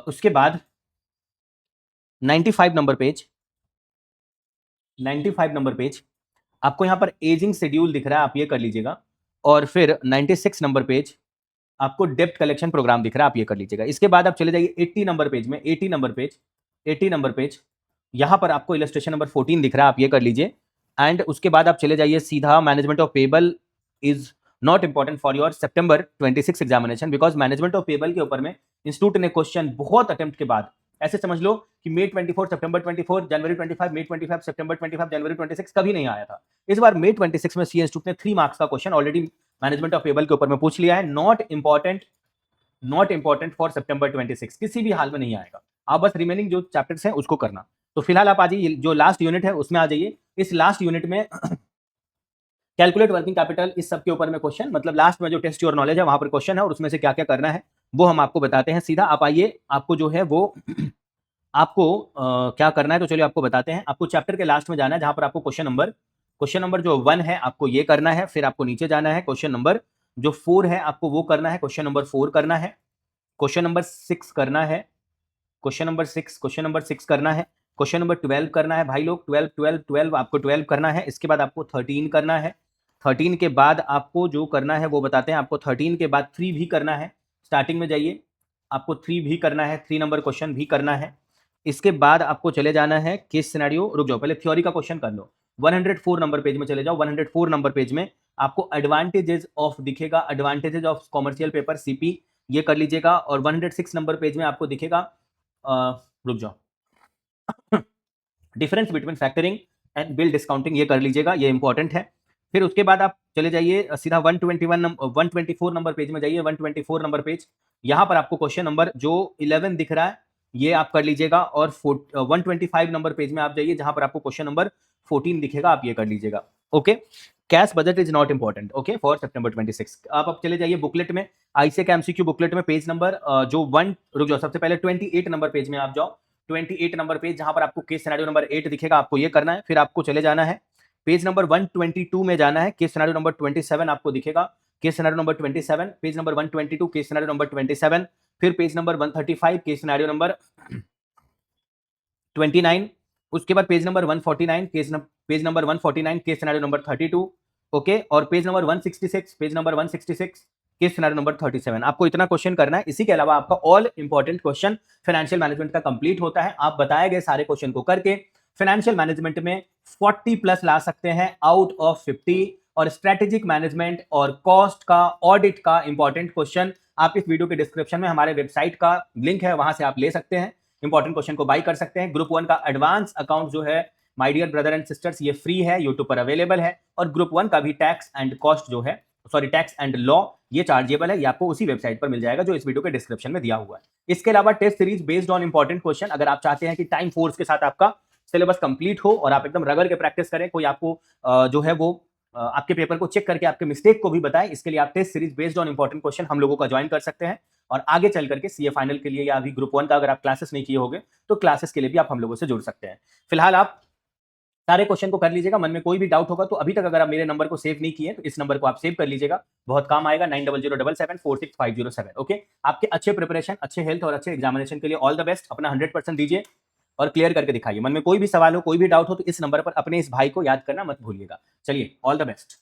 उसके बाद 95 नंबर पेज, 95 नंबर पेज आपको यहां पर एजिंग शेड्यूल दिख रहा है, आप ये कर लीजिएगा। और फिर 96 नंबर पेज आपको डेप्ट कलेक्शन प्रोग्राम दिख रहा है, आप ये कर लीजिएगा। इसके बाद आप चले जाइए 80 नंबर पेज में, 80 नंबर पेज, यहां पर आपको इलस्ट्रेशन नंबर 14 दिख रहा है, आप ये कर लीजिए। एंड उसके बाद आप चले जाइए सीधा, management of payable is not important for your September 26 examination, because management of payable के ऊपर में इंस्टीट्यूट ने क्वेश्चन बहुत अटेम्प्ट के बाद ऐसे समझ लो कि May 24, September 24, January 25, May 25, September 25, January 26 कभी नहीं आया था। इस बार May 26 में सी इंस्टीट्यूट ने 3 मार्क्स का question already management of payable के ऊपर में पूछ लिया है। नॉट इंपॉर्टेंट फॉर September 26, किसी भी हाल में नहीं आएगा। आप बस रिमेनिंग जो चैप्टर्स हैं उसको करना। तो फिलहाल आप आ जाइए, जो लास्ट यूनिट है उसमें आ जाइए। इस लास्ट यूनिट में कैलकुलेट वर्किंग कैपिटल, इस सब के ऊपर में क्वेश्चन, मतलब लास्ट में जो टेस्ट योर नॉलेज है वहां पर क्वेश्चन है और उसमें से क्या क्या करना है वो हम आपको बताते हैं। सीधा आप आइए, आपको जो है वो आपको क्या करना है तो चलिए आपको बताते हैं। आपको चैप्टर के लास्ट में जाना है जहां पर आपको क्वेश्चन नंबर जो 1 है आपको ये करना है, फिर आपको नीचे जाना है, क्वेश्चन नंबर जो 4 है आपको वो करना है, क्वेश्चन नंबर 4 करना है, क्वेश्चन नंबर 6 करना है, क्वेश्चन नंबर 6 करना है, क्वेश्चन नंबर 12 करना है भाई लोग, 12 आपको 12 करना है। इसके बाद आपको 13 करना है, 13 के बाद आपको जो करना है वो बताते हैं। आपको 13 के बाद 3 भी करना है, स्टार्टिंग में जाइए, आपको 3 भी करना है, 3 नंबर क्वेश्चन भी करना है। इसके बाद आपको चले जाना है केस सिनेरियो, रुक जाओ पहले थ्योरी का क्वेश्चन कर लो। 104 नंबर पेज में चले जाओ। 104 नंबर पेज में आपको एडवांटेजेस ऑफ दिखेगा, advantages of commercial paper CP, ये कर लीजिएगा। और 106 नंबर पेज में आपको दिखेगा, रुक जाओ, difference between factoring and bill discounting, ये कर लीजिएगा, ये इंपॉर्टेंट है। फिर उसके बाद आप चले जाइए सीधा 124 नंबर पेज में जाइए। 124 नंबर पेज, यहां पर आपको क्वेश्चन नंबर जो 11 दिख रहा है ये आप कर लीजिएगा। और 125 नंबर पेज में आप जाइए जहां पर आपको क्वेश्चन नंबर 14 दिखेगा, आप ये कर लीजिएगा। Okay, cash budget is not important okay for September 26। आप अब चले जाइए बुकलेट में, आईसीए के एमसीक्यू बुकलेट में पेज नंबर जो 1, रुक जाओ सबसे पहले 28 नंबर पेज में आप जाओ। 28 नंबर पेज जहां पर आपको केस सिनेरियो नंबर 8 दिखेगा, आपको ये करना है। फिर आपको चले जाना है पेज नंबर 122 में जाना है, केस सिनेरियो नंबर 27 आपको दिखेगा, case scenario number 27, page number 122 case scenario number 27। फिर page number 135 case scenario number 29। उसके बाद page number 149 page number 149 case scenario number 32 okay. और page number 166 case scenario number 37। आपको इतना क्वेश्चन करना है। इसी के अलावा आपका all important question financial management का कंप्लीट होता है। आप बताए गए सारे क्वेश्चन को करके फाइनेंशियल मैनेजमेंट में 40 प्लस ला सकते हैं आउट ऑफ 50। और स्ट्रेटेजिक मैनेजमेंट और कॉस्ट का, ऑडिट का इंपॉर्टेंट क्वेश्चन आप इस वीडियो के डिस्क्रिप्शन में हमारे वेबसाइट का लिंक है, वहां से आप ले सकते हैं, इंपॉर्टेंट क्वेश्चन को बाई कर सकते हैं। ग्रुप 1 का एडवांस अकाउंट जो है my dear brother and sisters ये फ्री है, यूट्यूब पर अवेलेबल है। और ग्रुप 1 का भी टैक्स एंड कॉस्ट जो है, सॉरी टैक्स एंड लॉ, ये चार्जेबल है, ये आपको उसी वेबसाइट पर मिल जाएगा जो इस वीडियो के डिस्क्रिप्शन में दिया हुआ है। इसके अलावा test series based on important question, अगर आप चाहते हैं कि टाइम फोर्स के साथ आपका सिलेबस कंप्लीट हो और आप एकदम रगड़ के प्रैक्टिस करें, कोई आपको जो है वो आपके पेपर को चेक करके आपके मिस्टेक को भी बताए, इसके लिए आप test series based on important question हम लोगों का ज्वाइन कर सकते हैं। और आगे चल करके सीए फाइनल के लिए या अभी ग्रुप 1 का अगर आप क्लासेस नहीं किए होंगे तो क्लासेस के लिए भी आप हम लोगों से जुड़ सकते हैं। फिलहाल आप सारे क्वेश्चन को कर लीजिएगा। मन में कोई भी डाउट होगा तो अभी तक अगर आप मेरे नंबर को सेव नहीं किए तो इस नंबर को आप सेव कर लीजिएगा, बहुत काम आएगा, 9007746507 ओके। आपके अच्छे प्रिपरेशन, अच्छे हेल्थ और अच्छे एग्जामिनेशन के लिए ऑल द बेस्ट। अपना 100% दीजिए और क्लियर करके दिखाइए। मन में कोई भी सवाल हो, कोई भी डाउट हो तो इस नंबर पर अपने इस भाई को याद करना मत भूलिएगा। चलिए, ऑल द बेस्ट।